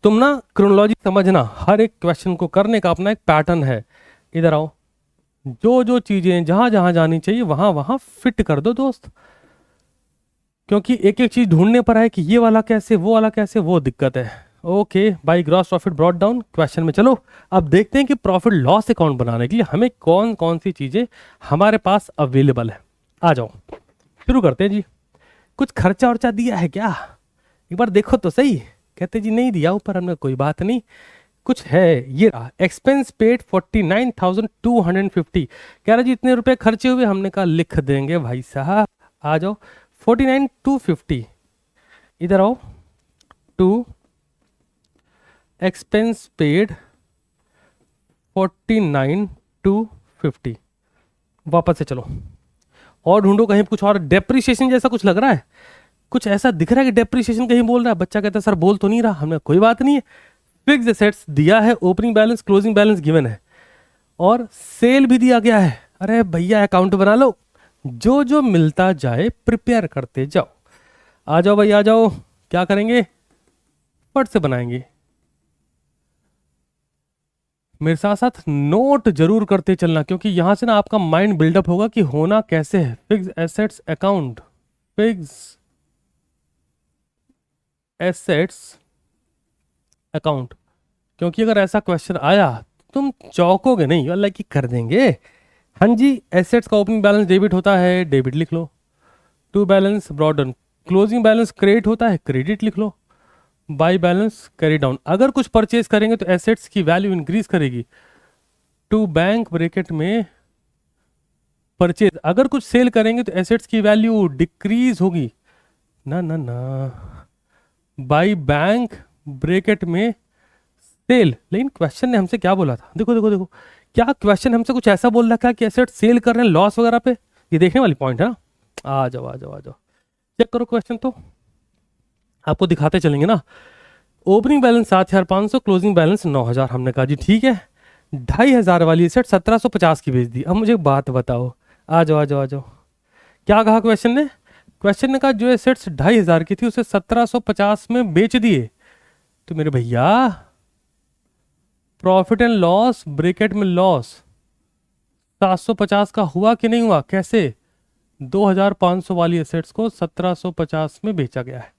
तुम ना क्रोनोलॉजी समझना, हर एक क्वेश्चन को करने का अपना एक पैटर्न है। इधर आओ, जो जो चीजें जहां जहां जानी चाहिए वहां वहां फिट कर दो दोस्त, क्योंकि एक एक चीज ढूंढने पर है कि ये वाला कैसे, वो वाला कैसे, वो दिक्कत है। Okay by gross profit brought down question में। चलो अब देखते हैं कि प्रॉफिट लॉस अकाउंट बनाने के लिए हमें कौन कौन सी चीजें हमारे पास अवेलेबल है। आ जाओ शुरू करते हैं जी। कुछ खर्चा वर्चा दिया है क्या? एक बार देखो तो सही। कहते जी नहीं दिया ऊपर, हमने कोई बात नहीं, कुछ है। ये रहा, एक्सपेंस पेड 49,250। कह रहा जी इतने रुपए खर्चे हुए। हमने कहा लिख देंगे भाई साहब। आ जाओ, 49,250। इधर आओ, टू एक्सपेंस पेड 49,250। वापस से चलो और ढूंढो कहीं कुछ और। डेप्रिसिएशन जैसा कुछ लग रहा है, कुछ ऐसा दिख रहा है कि डेप्रिसिएशन कहीं बोल रहा है। बच्चा कहता है सर बोल तो नहीं रहा। हमने कोई बात नहीं है, फिक्स एसेट्स दिया है, opening balance closing balance given है, और सेल भी दिया गया है। अरे भैया अकाउंट बना लो, जो जो मिलता जाए प्रिपेयर करते जाओ। आ जाओ भाई आ जाओ, क्या करेंगे? फट से बनाएंगे। मेरे साथ साथ नोट जरूर करते चलना, क्योंकि यहां से ना आपका माइंड बिल्डअप होगा कि होना कैसे है। Fix assets account, fix assets account, क्योंकि अगर ऐसा क्वेश्चन आया तुम चौंकोगे नहीं, अल्लाह की कर देंगे। हाँ जी, एसेट्स का ओपनिंग बैलेंस डेबिट होता है, डेबिट लिख लो। To balance brought down, closing balance credit होता है, क्रेडिट लिख लो। बाई बैलेंस कैरी डाउन, अगर कुछ परचेज करेंगे तो एसेट्स की वैल्यू इंक्रीज करेगी। टू बैंक ब्रैकेट में परचेज, अगर कुछ सेल करेंगे तो एसेट्स की वैल्यू डिक्रीज होगी ना ना ना। बाई बैंक ब्रैकेट में सेल, लेकिन क्वेश्चन ने हमसे क्या बोला था, देखो देखो देखो, क्या क्वेश्चन हमसे कुछ ऐसा बोल रखा है कि एसेट सेल कर रहे हैं लॉस वगैरह पे, ये देखने वाली पॉइंट है ना। आ जाओ आ जाओ आ जाओ, चेक करो क्वेश्चन, तो आपको दिखाते चलेंगे ना। Opening balance 7,500, closing balance 9,000। हमने कहा जी ठीक है, 2,500 वाली एसेट 1,750 की बेच दी। अब मुझे एक बात बताओ, आ जाओ आ जाओ आ जाओ, क्या कहा क्वेश्चन ने? क्वेश्चन ने कहा जो एसेट्स 2,500 की थी उसे 1,750 में बेच दिए। तो मेरे भैया प्रॉफिट एंड लॉस ब्रैकेट में लॉस 750 का हुआ कि नहीं हुआ? कैसे? 2,500 वाली एसेट्स को 1,750 में बेचा गया है।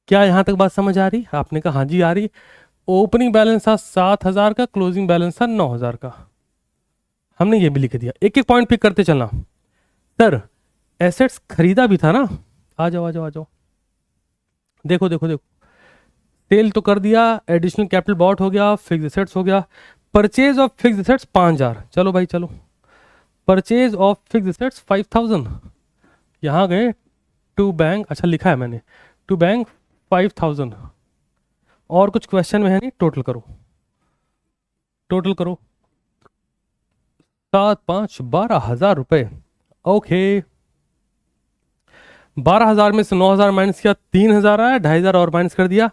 क्या यहां तक बात समझ आ रही? आपने कहा हाँ जी आ रही। ओपनिंग बैलेंस था 7,000 का, क्लोजिंग बैलेंस था 9,000 का। हमने ये भी लिख दिया। एक एक पॉइंट पिक करते चलना। सर एसेट्स खरीदा भी था ना, आ जाओ आ जाओ आ जाओ, देखो देखो देखो, सेल तो कर दिया, एडिशनल कैपिटल बॉट हो गया, फिक्स एसेट्स हो गया, परचेज ऑफ फिक्स एसेट्स 5,000। चलो भाई चलो, परचेज ऑफ फिक्स एसेट्स 5,000। यहाँ गए टू बैंक, अच्छा लिखा है मैंने टू बैंक 5,000, और कुछ क्वेश्चन में है नहीं, टोटल करो, टोटल करो, 7 5 12,000 रुपए। ओके, 12,000 में से 9,000 माइनस किया, 3,000 आया, 2,500 और माइनस कर दिया,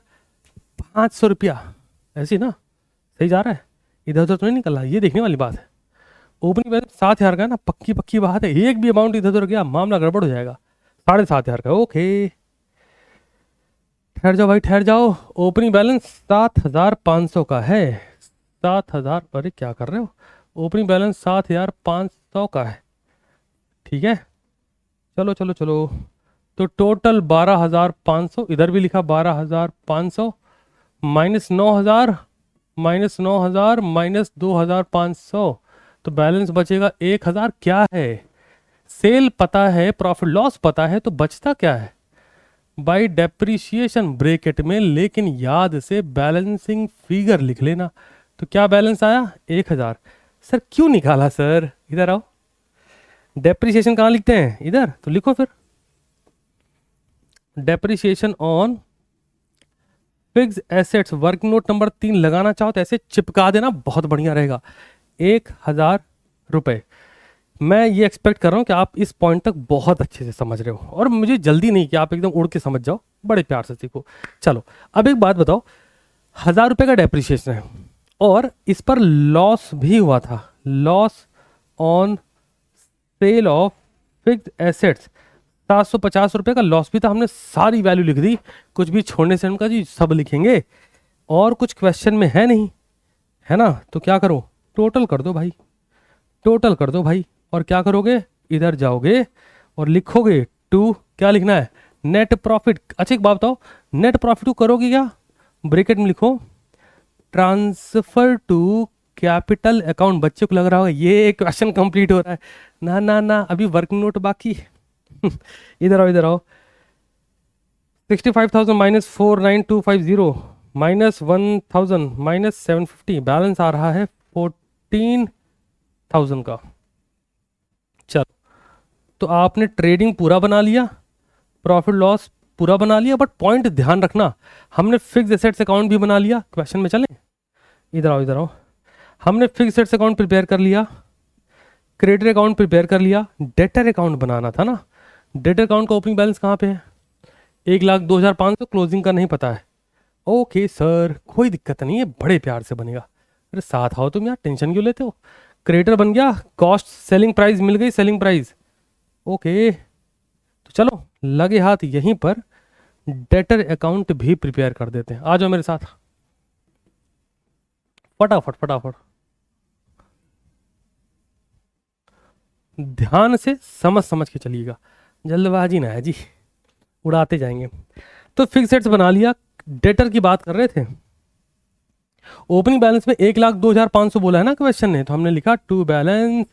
500 रुपया। ऐसी ना, सही जा रहा है, इधर उधर तो नहीं निकल रहा, ये देखने वाली बात है। ओपनिंग बैलेंस 7,000 का है ना, पक्की पक्की बात है, एक भी अमाउंट इधर उधर गया मामला गड़बड़ हो जाएगा। 7,500 का, ओके ठहर जाओ भाई ठहर जाओ। ओपनिंग बैलेंस 7,500 का है, 7,000, अरे क्या कर रहे हो, ओपनिंग बैलेंस 7,500 का है, ठीक है। चलो चलो चलो, तो टोटल 12,500, इधर भी लिखा 12,500, माइनस 9,000, माइनस 9,000, माइनस 2,500, तो बैलेंस बचेगा 1,000। क्या है? सेल पता है, प्रॉफिट लॉस पता है, तो बचता क्या है? बाई डेप्रिसिएशन ब्रैकेट में, लेकिन याद से बैलेंसिंग फिगर लिख लेना। तो क्या बैलेंस आया? 1,000। सर क्यों निकाला सर? इधर आओ, डेप्रिसिएशन कहाँ लिखते हैं? इधर तो लिखो फिर, depreciation on fix assets, working note number 3 लगाना चाहो तो ऐसे चिपका देना, बहुत बढ़िया रहेगा। 1,000 रुपए। मैं ये एक्सपेक्ट कर रहा हूँ कि आप इस पॉइंट तक बहुत अच्छे से समझ रहे हो, और मुझे जल्दी नहीं कि आप एकदम उड़ के समझ जाओ, बड़े प्यार से सीखो। चलो अब एक बात बताओ, 1,000 रुपए का डेप्रिसिएशन है और इस पर लॉस भी हुआ था, loss on sale of fix assets 750 रुपए का लॉस भी था। हमने सारी वैल्यू लिख दी, कुछ भी छोड़ने से उनका जी सब लिखेंगे, और कुछ क्वेश्चन में है नहीं, है ना। तो क्या करो, टोटल कर दो भाई, टोटल कर दो भाई, और क्या करोगे, इधर जाओगे और लिखोगे टू, क्या लिखना है, नेट प्रॉफिट। अच्छा एक बात बताओ, नेट प्रॉफिट को करोगे क्या? ब्रैकेट में लिखो ट्रांसफर टू कैपिटल अकाउंट। बच्चों को लग रहा होगा ये क्वेश्चन कंप्लीट हो रहा है, ना ना ना, अभी वर्किंग नोट बाकी इधर आओ इधर आओ, 65,000 माइनस 4,9,250 माइनस 1,000 माइनस 750, बैलेंस आ रहा है 14,000 का। चलो तो आपने ट्रेडिंग पूरा बना लिया, प्रॉफिट लॉस पूरा बना लिया, बट पॉइंट ध्यान रखना, हमने फिक्स एसेट्स अकाउंट भी बना लिया। क्वेश्चन में चलें, इधर आओ इधर आओ, हमने फिक्स एसेट्स अकाउंट प्रिपेयर कर लिया, क्रेडिट अकाउंट प्रिपेयर कर लिया, डेटर अकाउंट बनाना था ना। डेटर अकाउंट का ओपनिंग बैलेंस कहाँ पे है? 1,02,500, क्लोजिंग का नहीं पता है। ओके सर कोई दिक्कत नहीं है, बड़े प्यार से बनेगा। अरे साथ आओ तुम यार, टेंशन क्यों लेते हो। क्रेडिटर बन गया, कॉस्ट सेलिंग प्राइस मिल गई, सेलिंग प्राइस ओके। तो चलो लगे हाथ यहीं पर डेटर अकाउंट भी प्रिपेयर कर देते हैं। आ जाओ मेरे साथ, फटाफट फटाफट, ध्यान से समझ समझ के चलिएगा, जल्दबाजी ना है जी, उड़ाते जाएंगे। तो फिक्स एसेट्स बना लिया, डेटर की बात कर रहे थे। ओपनिंग बैलेंस में 1,02,500 बोला है ना क्वेश्चन ने, तो हमने लिखा टू बैलेंस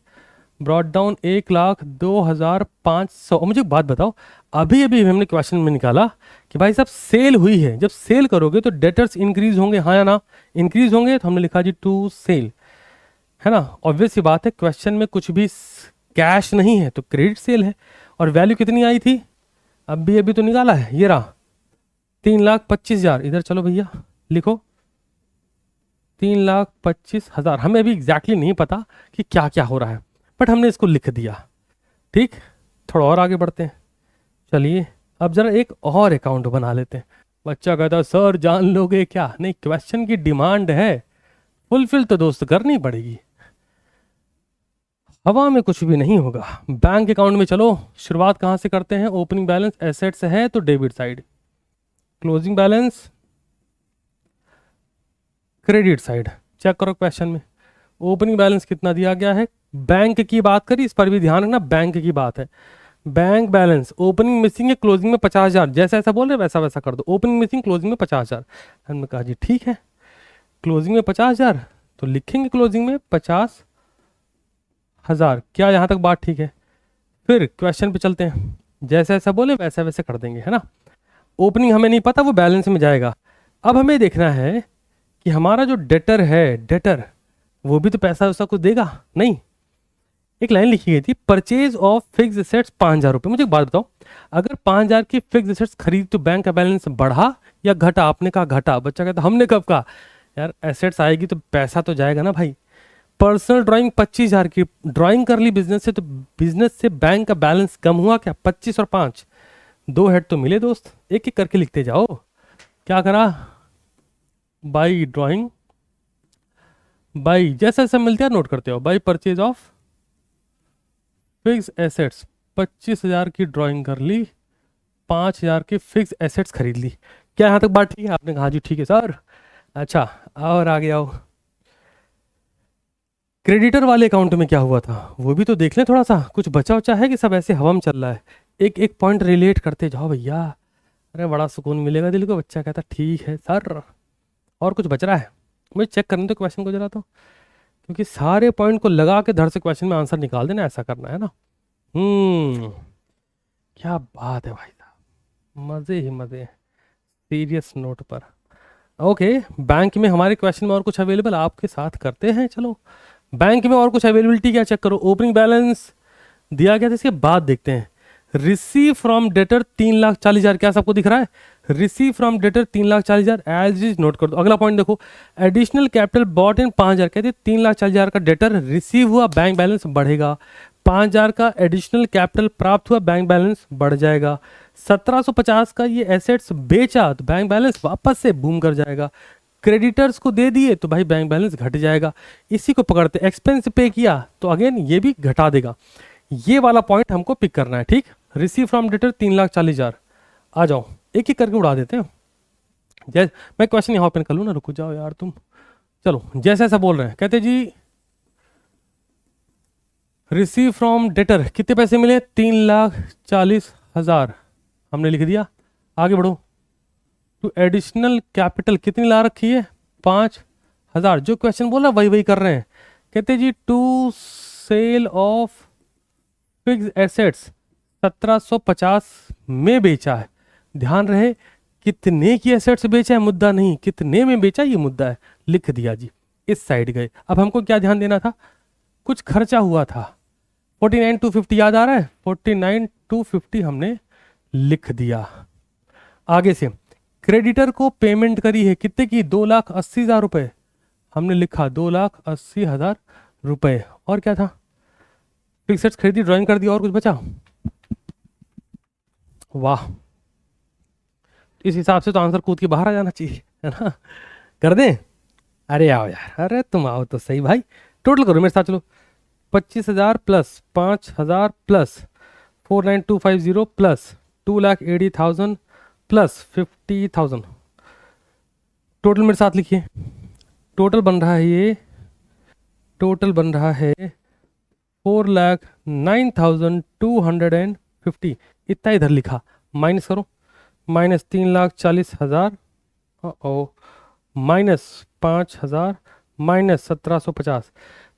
ब्रॉट डाउन 1,02,500। और मुझे एक बात बताओ, अभी अभी हमने क्वेश्चन में निकाला कि भाई साहब सेल हुई है, जब सेल करोगे तो डेटर्स इंक्रीज होंगे, हाँ या ना? इंक्रीज होंगे, तो हमने लिखा जी टू सेल, है ना। ऑब्वियस सी बात है, क्वेश्चन में कुछ भी कैश नहीं है तो क्रेडिट सेल है। और वैल्यू कितनी आई थी, अभी तो निकाला है, ये रहा 3,25,000। इधर चलो भैया लिखो 3,25,000। हमें अभी एग्जैक्टली नहीं पता कि क्या क्या हो रहा है, बट हमने इसको लिख दिया। ठीक, थोड़ा और आगे बढ़ते हैं। चलिए अब जरा एक और अकाउंट बना लेते हैं। बच्चा कहता सर जान लोगे क्या, नहीं क्वेश्चन की डिमांड है, फुलफिल तो दोस्त करनी पड़ेगी, हवा में कुछ भी नहीं होगा। बैंक अकाउंट में चलो, शुरुआत कहाँ से करते हैं, ओपनिंग बैलेंस एसेट्स है तो debit side, closing balance credit side. Check करो क्वेश्चन में ओपनिंग बैलेंस कितना दिया गया है, बैंक की बात करी, इस पर भी ध्यान रखना, बैंक की बात है। बैंक बैलेंस ओपनिंग मिसिंग है, क्लोजिंग में 50,000, जैसा ऐसा बोल रहे वैसा वैसा कर दो, ओपनिंग मिसिंग क्लोजिंग में 50,000। हमने कहा जी ठीक है, क्लोजिंग में 50,000 तो लिखेंगे क्लोजिंग में 50,000। क्या यहाँ तक बात ठीक है? फिर क्वेश्चन पे चलते हैं, जैसा ऐसा बोले वैसा वैसे कर देंगे, है ना। ओपनिंग हमें नहीं पता, वो बैलेंस में जाएगा। अब हमें देखना है कि हमारा जो डेटर है, डेटर वो भी तो पैसा वैसा कुछ देगा नहीं। एक लाइन लिखी गई थी, परचेज ऑफ फिक्स एसेट्स 5,000 रुपये। मुझे एक बात बताओ, अगर 5,000 की फिक्स एसेट्स खरीद तो बैंक का बैलेंस बढ़ा या घटा? आपने कहा घटा, बच्चा कहता हमने कब कहा? यार एसेट्स आएगी तो पैसा तो जाएगा ना भाई। पर्सनल ड्राइंग 25,000 की ड्राइंग कर ली बिजनेस से, तो बिजनेस से बैंक का बैलेंस कम हुआ क्या? 25 और 5, 2 हेड तो मिले दोस्त, एक एक करके लिखते जाओ। क्या करा? बाई ड्राइंग, बाई जैसा जैसा मिलते हैं नोट करते हो, by purchase of fix assets, 25,000 की ड्राइंग कर ली, 5,000 की फिक्स एसेट्स खरीद ली। क्या यहाँ तक बात ठीक है? आपने कहा जी ठीक है सर। अच्छा और आगे आओ, क्रेडिटर वाले अकाउंट में क्या हुआ था वो भी तो देख लें थोड़ा सा, कुछ बचा उचा है कि सब ऐसे हवा में चल रहा है? एक एक पॉइंट रिलेट करते जाओ भैया, अरे बड़ा सुकून मिलेगा दिल को। बच्चा कहता ठीक है सर, और कुछ बच रहा है? मुझे चेक करने दो क्वेश्चन को जरा, तो क्योंकि सारे पॉइंट को लगा के धड़ से क्वेश्चन में आंसर निकाल देना, ऐसा करना है ना। क्या बात है भाई साहब, मज़े ही मज़े, सीरियस नोट पर। ओके, बैंक में हमारे क्वेश्चन में और कुछ अवेलेबल आपके साथ करते हैं। चलो बैंक में और कुछ अवेलेबिलिटी क्या चेक करो। ओपनिंग बैलेंस दिया गया था, इसके बाद देखते हैं। रिसीव फ्रॉम डेटर 3,40,000, क्या सबको दिख रहा है? Receive from debtor 3,40,000 as is note कर दो। अगला पॉइंट देखो, एडिशनल कैपिटल बॉट इन 5,000, कहते 3,40,000 का डेटर रिसीव हुआ, बैंक बैलेंस बढ़ेगा। 5,000 का एडिशनल कैपिटल प्राप्त हुआ, बैंक बैलेंस बढ़ जाएगा। 1,750 का ये एसेट्स बेचा तो बैंक बैलेंस वापस से बूम कर जाएगा। क्रेडिटर्स को दे दिए तो भाई बैंक बैलेंस घट जाएगा। इसी को पकड़ते, एक्सपेंस पे किया तो अगेन ये भी घटा देगा। ये वाला पॉइंट हमको पिक करना है, ठीक। रिसीव फ्रॉम डेटर 3,40,000, आ जाओ एक एक करके उड़ा देते हैं। जैसे मैं क्वेश्चन यहाँ ओपन कर लूँ ना, रुको जाओ यार तुम। चलो जैसे ऐसा बोल रहे हैं, कहते जी रिसीव फ्रॉम डेटर कितने पैसे मिले? 3,40,000 हमने लिख दिया। आगे बढ़ो, तो एडिशनल कैपिटल कितनी ला रखी है? 5,000। जो क्वेश्चन बोला वही वही कर रहे हैं। कहते जी to sale of fix assets 1,750 में बेचा है। ध्यान रहे कितने की एसेट्स बेचा है मुद्दा नहीं, कितने में बेचा ये मुद्दा है। लिख दिया जी, इस साइड गए। अब हमको क्या ध्यान देना था? कुछ खर्चा हुआ था, 49,250 याद आ रहा है? 49,250 हमने लिख दिया। आगे से क्रेडिटर को पेमेंट करी है कितने की? 2,80,000 रुपए हमने लिखा, 2,80,000 रुपए। और क्या था? फिक्सेट्स खरीदी, ड्राइंग कर दी, और कुछ बचा? वाह, इस हिसाब से तो आंसर कूद के बाहर आ जाना चाहिए, है ना। कर दें? अरे आओ यार, अरे तुम आओ तो सही भाई। टोटल करो मेरे साथ, चलो। 25,000 plus 5,000 plus 49,250 plus 2,80,000 plus 50,000, total मेरे साथ लिखिए। टोटल बन रहा है ये, टोटल बन रहा है 4,09,250। इतना इधर लिखा, माइनस करो, माइनस 3,40,000 ओ माइनस 5,000 माइनस 1,750,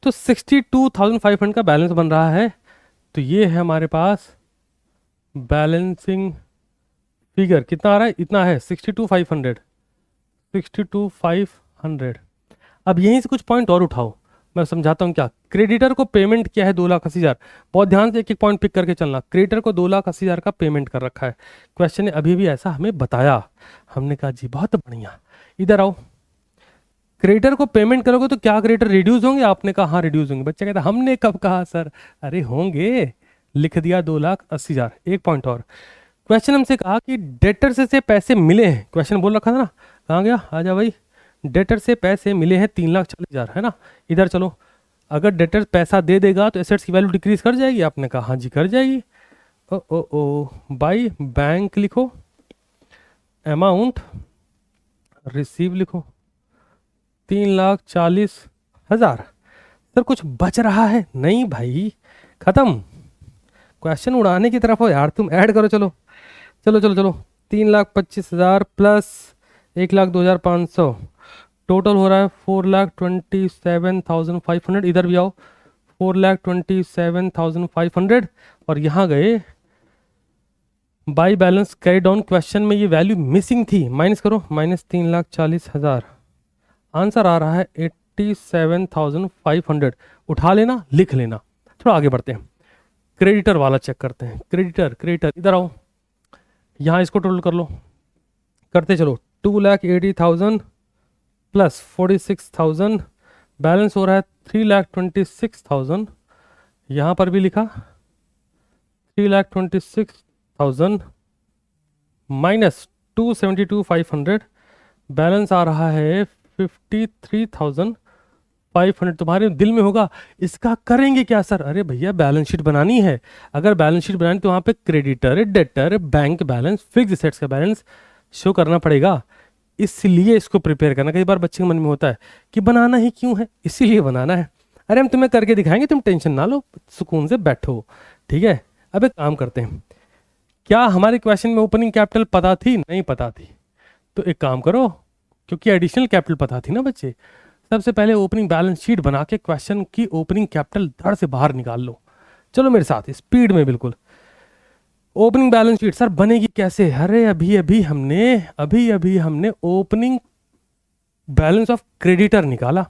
तो 62,500 का बैलेंस बन रहा है। तो ये है हमारे पास बैलेंसिंग फिगर। कितना आ रहा है? इतना है 62,500, 62,500। अब यहीं से कुछ पॉइंट और उठाओ। मैं समझाता हूँ क्या। क्रेडिटर को पेमेंट किया है 2,80,000। बहुत ध्यान से एक एक पॉइंट पिक करके चलना। क्रेडिटर को 2,80,000 का पेमेंट कर रखा है। क्वेश्चन ने अभी भी ऐसा हमें बताया। हमने कहा जी बहुत बढ़िया। इधर आओ, क्रेडिटर को पेमेंट करोगे तो क्या क्रेडिटर रिड्यूस होंगे? आपने कहा हाँ रिड्यूस होंगे। बच्चा कहता हमने कब कहा सर? अरे होंगे, लिख दिया 2,80,000। एक पॉइंट और, क्वेश्चन हमसे कहा कि डेटर से पैसे मिले हैं। क्वेश्चन बोल रखा था ना, कहाँ गया? आ जा भाई। डेटर से पैसे मिले हैं 3,40,000, है ना। इधर चलो, अगर डेटर पैसा दे देगा तो एसेट्स की वैल्यू डिक्रीज कर जाएगी। आपने कहा हाँ जी कर जाएगी। ओ ओ ओ बाई बैंक लिखो, अमाउंट रिसीव लिखो 3,40,000। सर कुछ बच रहा है? नहीं भाई, खत्म। क्वेश्चन उड़ाने की तरफ हो यार तुम। ऐड करो, चलो चलो चलो चलो। 3,25,000 प्लस 1,02,500, टोटल हो रहा है 4,27,500। इधर भी आओ, 4,27,500। और यहाँ गए by balance carry down. Question में ये वैल्यू मिसिंग थी, माइनस करो, माइनस 3,40,000। आंसर आ रहा है 87,500। उठा लेना, लिख लेना। थोड़ा आगे बढ़ते हैं, क्रेडिटर वाला चेक करते हैं। क्रेडिटर क्रेडिटर इधर आओ, यहाँ इसको टोटल कर लो, करते चलो। 2,80,000 प्लस 46,000, बैलेंस हो रहा है 3,26,000। यहाँ पर भी लिखा 3,26,000 माइनस 272,500, बैलेंस आ रहा है 53,500। तुम्हारे दिल में होगा इसका करेंगे क्या सर? अरे भैया बैलेंस शीट बनानी है। अगर बैलेंस शीट बनानी तो वहाँ पे creditor, debtor, bank balance, fix assets का बैलेंस शो करना पड़ेगा। इसलिए इसको प्रिपेयर करना। कई बार बच्चे के मन में होता है कि बनाना ही क्यों है, इसीलिए बनाना है। अरे हम तुम्हें करके दिखाएंगे, तुम टेंशन ना लो, सुकून से बैठो, ठीक है। अब एक काम करते हैं, क्या हमारे क्वेश्चन में ओपनिंग कैपिटल पता थी? नहीं पता थी। तो एक काम करो, क्योंकि एडिशनल कैपिटल पता थी ना बच्चे, सबसे पहले ओपनिंग बैलेंस शीट बना के क्वेश्चन की ओपनिंग कैपिटल धड़ से बाहर निकाल लो। चलो मेरे साथ स्पीड में, बिल्कुल। ओपनिंग बैलेंस शीट सर बनेगी कैसे? अरे अभी अभी हमने ओपनिंग बैलेंस ऑफ क्रेडिटर निकाला,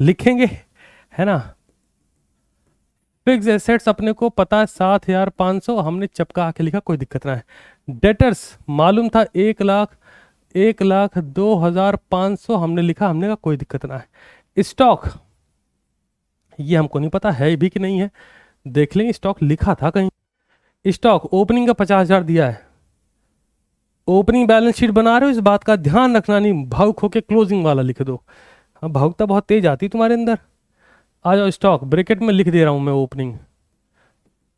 लिखेंगे, है ना। फिक्स एसेट्स अपने को पता है 7,500, हमने चपका के लिखा, कोई दिक्कत ना है। डेटर्स मालूम था 1,02,500, हमने लिखा, हमने कहा कोई दिक्कत ना है। स्टॉक ये हमको नहीं पता है भी कि नहीं है, देख लेंगे। स्टॉक लिखा था कहीं। स्टॉक ओपनिंग का 50,000 दिया है। ओपनिंग बैलेंस शीट बना रहे हो, इस बात का ध्यान रखना, नहीं भावुक होके क्लोजिंग वाला लिख दो। हाँ भावुकता बहुत तेज आती है तुम्हारे अंदर। आ जाओ, स्टॉक ब्रैकेट में लिख दे रहा हूँ मैं, ओपनिंग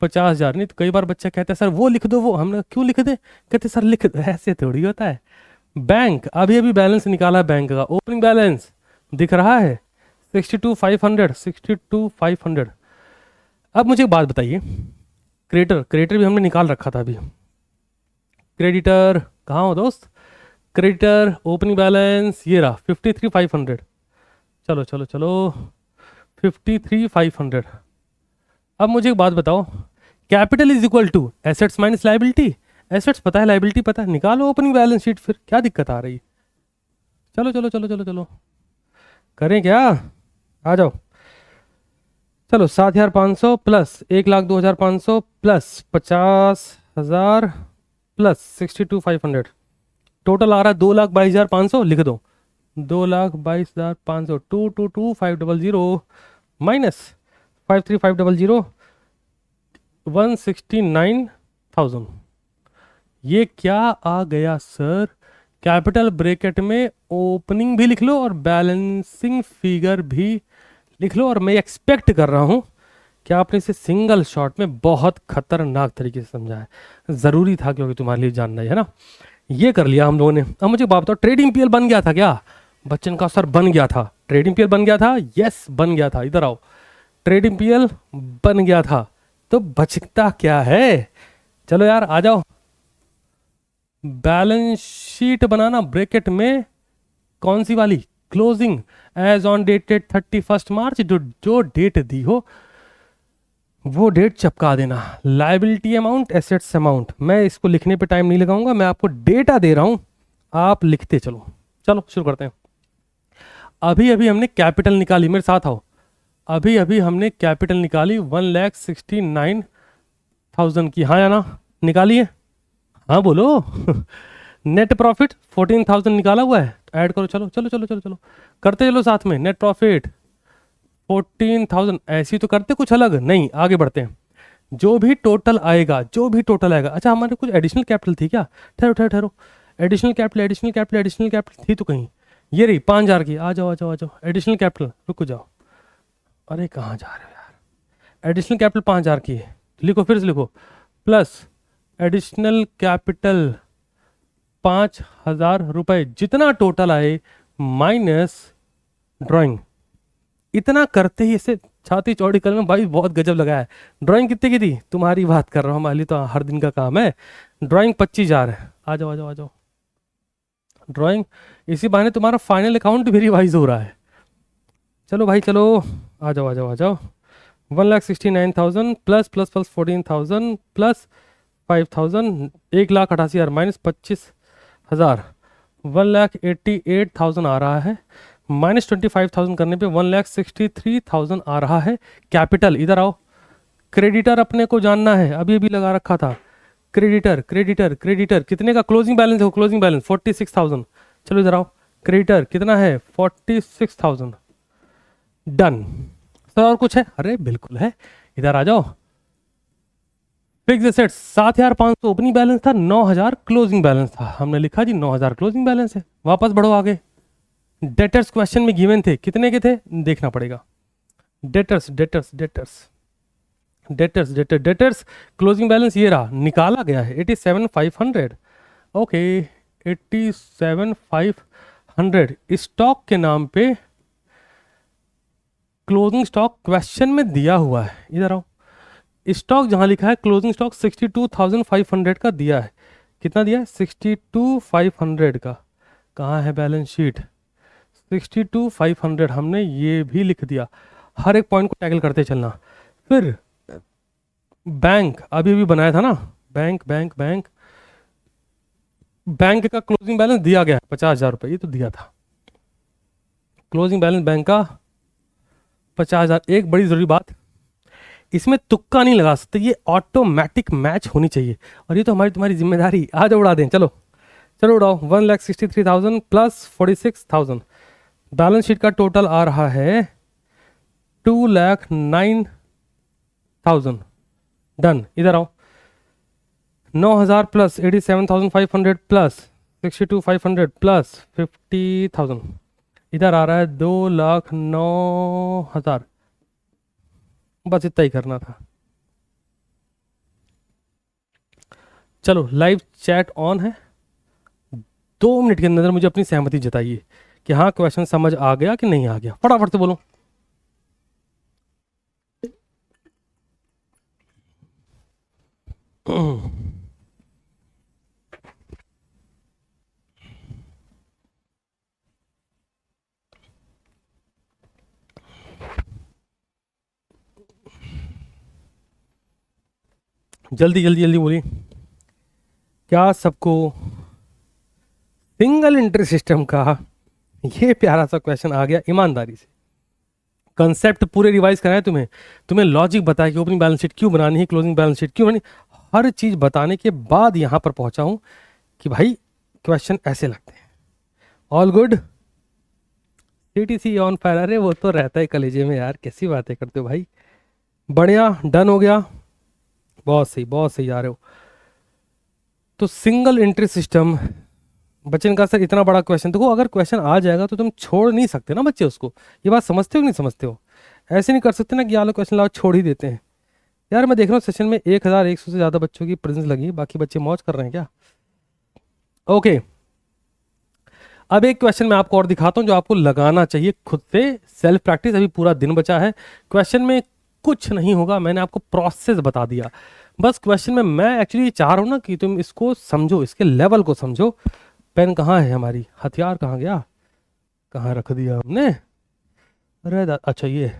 50,000। नहीं तो कई बार बच्चा कहता है सर वो लिख दो, वो हमने क्यों लिख दे? कहते सर लिख दो, ऐसे थोड़ी होता है। बैंक अभी अभी बैलेंस निकाला, बैंक का ओपनिंग बैलेंस दिख रहा है 62,500। अब मुझे एक बात बताइए, क्रेडिटर भी हमने निकाल रखा था अभी। क्रेडिटर कहाँ हो दोस्त? क्रेडिटर ओपनिंग बैलेंस ये रहा 53,500। चलो चलो चलो 53,500। अब मुझे एक बात बताओ, capital is equal to assets minus liability. Assets पता है, लाइबिलिटी पता है, निकालो ओपनिंग बैलेंस शीट, फिर क्या दिक्कत आ रही? चलो चलो चलो चलो चलो, करें क्या? आ जाओ, चलो 7,500 प्लस 1,02,500 प्लस 50,000 प्लस 62,500, टोटल आ रहा है 2,22,500। लिख दो 2,22,500। 222,500 माइनस 53,500 169,000। ये क्या आ गया सर? कैपिटल ब्रैकेट में ओपनिंग भी लिख लो और बैलेंसिंग फिगर भी लिख लो। और मैं एक्सपेक्ट कर रहा हूं कि आपने इसे सिंगल शॉट में बहुत खतरनाक तरीके से समझा है। ज़रूरी था क्योंकि तुम्हारे लिए जानना है ना। ये कर लिया हम लोगों ने। अब मुझे बात बताओ, ट्रेडिंग पीएल बन गया था क्या? बच्चन का सर बन गया था। ट्रेडिंग पीएल बन गया था? यस बन गया था। इधर आओ, ट्रेडिंग पीएल बन गया था, तो बचता क्या है? चलो यार आ जाओ, बैलेंस शीट बनाना ब्रैकेट में कौन सी वाली? क्लोजिंग एज ऑन डेटेड 31 मार्च। जो डेट दी हो वो डेट चिपका देना। Liability amount, assets amount. मैं इसको लिखने पे टाइम नहीं लगाऊंगा, मैं आपको डेटा दे रहा हूं, आप लिखते चलो। चलो शुरू करते हैं। अभी अभी हमने कैपिटल निकाली, मेरे साथ आओ। अभी अभी हमने कैपिटल निकाली 1,69,000 की, हाँ या ना, निकाली है? हाँ बोलो। नेट प्रॉफिट 14,000 निकाला हुआ है, ऐड करो, चलो चलो चलो चलो चलो, करते चलो साथ में। नेट प्रॉफिट 14,000, ऐसी तो करते कुछ अलग नहीं, आगे बढ़ते हैं। जो भी टोटल आएगा, जो भी टोटल आएगा, अच्छा हमारे कुछ एडिशनल कैपिटल थी क्या? ठहरो ठहरो ठहरो, additional capital additional capital additional capital थी तो कहीं, ये रही 5,000 की, आ जाओ आ जाओ आ जाओ, एडिशनल कैपिटल, रुको जाओ, अरे कहाँ जा रहे हो यार, एडिशनल कैपिटल 5,000 की है, लिखो फिर से लिखो, प्लस एडिशनल कैपिटल 5,000 रुपए, जितना टोटल आए माइनस ड्राइंग। इतना करते ही इसे छाती चौड़ी कर में भाई बहुत गजब लगा है। ड्राइंग कितने की थी? तुम्हारी बात कर रहा हूँ, हमारी तो हर दिन का काम है। ड्राइंग 25,000 है, आ जाओ आ जाओ आ जाओ ड्राइंग, इसी बहाने तुम्हारा फाइनल अकाउंट भी रिवाइज हो रहा है। चलो भाई चलो, आ जाओ आ जाओ आ जाओ, 1,69,000 plus plus plus 14,000 plus 5,000, 1,88,000 minus 25,000, 1,88,000 आ रहा है, माइनस 25,000 करने पे 1,63,000 आ रहा है। कैपिटल, इधर आओ, क्रेडिटर अपने को जानना है, अभी अभी लगा रखा था, क्रेडिटर क्रेडिटर क्रेडिटर कितने का क्लोजिंग बैलेंस है? क्लोजिंग बैलेंस 46,000, चलो इधर आओ, क्रेडिटर कितना है? 46,000, डन। सर और कुछ है? अरे बिल्कुल है, इधर आ जाओ। फिक्स एसेट्स 7,500 ओपनिंग बैलेंस था, 9,000 क्लोजिंग बैलेंस था, हमने लिखा जी 9,000 क्लोजिंग बैलेंस है। वापस बढ़ो आगे, डेटर्स क्वेश्चन में गिवन थे, कितने के थे देखना पड़ेगा। Debtors debtors debtors debtors debtors debtors closing balance ये रहा, निकाला गया है 87,500, ओके 87,500। स्टॉक के नाम पे क्लोजिंग स्टॉक क्वेश्चन में दिया हुआ है, इधर आओ, स्टॉक जहां लिखा है क्लोजिंग स्टॉक 62,500 का दिया है। कितना दिया है? 62,500 का। कहाँ है बैलेंस शीट? 62,500 हमने ये भी लिख दिया। हर एक पॉइंट को टैकल करते चलना। फिर बैंक अभी अभी बनाया था ना, बैंक बैंक बैंक बैंक का क्लोजिंग बैलेंस दिया गया है 50,000 रुपये, ये तो दिया था। क्लोजिंग बैलेंस बैंक का 50,000। एक बड़ी जरूरी बात, इसमें तुक्का नहीं लगा सकते, ये ऑटोमेटिक मैच होनी चाहिए, और ये तो हमारी तुम्हारी जिम्मेदारी। आज उड़ा दें, चलो चलो उड़ाओ। 1,63,000 प्लस 46,000, बैलेंस शीट का टोटल आ रहा है 2,09,000, डन। इधर आओ, 9,000 प्लस 87,500 प्लस 62,500 प्लस 50,000, इधर आ रहा है 2,09,000। बस इतना ही करना था। चलो लाइव चैट ऑन है, 2 मिनट के अंदर मुझे अपनी सहमति जताइए कि हाँ क्वेश्चन समझ आ गया कि नहीं आ गया, फटाफट से बोलो। जल्दी जल्दी जल्दी बोलिए। क्या सबको सिंगल एंट्री सिस्टम का ये प्यारा सा क्वेश्चन आ गया? ईमानदारी से कंसेप्ट पूरे रिवाइज कराए तुम्हें, तुम्हें लॉजिक बताया कि ओपनिंग बैलेंस शीट क्यों बनानी है, क्लोजिंग बैलेंस शीट क्यों बनानी, हर चीज बताने के बाद यहां पर पहुंचा हूं कि भाई क्वेश्चन ऐसे लगते हैं। All good? CTC on fire? अरे वो तो रहता है कलेजे में यार, कैसी बातें करते हो भाई। बढ़िया, डन हो गया, बहुत सही जा रहे हो। तो सिंगल एंट्री सिस्टम, बच्चे का सर इतना बड़ा क्वेश्चन, देखो अगर क्वेश्चन आ जाएगा तो तुम छोड़ नहीं सकते ना बच्चे उसको, ये बात समझते हो कि नहीं समझते हो? ऐसे नहीं कर सकते ना कि यार क्वेश्चन लाओ छोड़ ही देते हैं। यार मैं देख रहा हूँ सेशन में 1,100 से ज़्यादा बच्चों की प्रेजेंस लगी है, बाकी बच्चे मौज कर रहे हैं क्या? ओके, अब एक क्वेश्चन मैं आपको और दिखाता हूँ जो आपको लगाना चाहिए खुद से, सेल्फ प्रैक्टिस। अभी पूरा दिन बचा है, क्वेश्चन में कुछ नहीं होगा, मैंने आपको प्रोसेस बता दिया। बस क्वेश्चन में मैं एक्चुअली चाह रहा हूँ ना कि तुम इसको समझो, इसके लेवल को समझो। पेन कहाँ है हमारी? हथियार कहाँ गया? कहाँ रख दिया हमने? अरे अच्छा ये,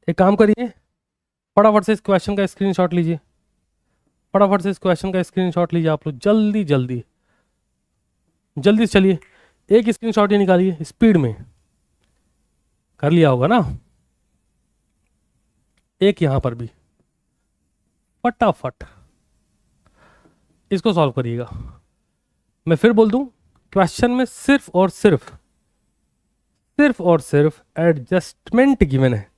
एक काम करिए, फटाफट से इस क्वेश्चन का स्क्रीनशॉट लीजिए, फटाफट से इस क्वेश्चन का स्क्रीनशॉट लीजिए आप लोग, जल्दी जल्दी जल्दी से चलिए, एक स्क्रीनशॉट ही निकालिए, स्पीड में। कर लिया होगा ना? एक यहां पर भी, फटाफट इसको सॉल्व करिएगा। मैं फिर बोल दूं, क्वेश्चन में सिर्फ और सिर्फ एडजस्टमेंट गिवन है,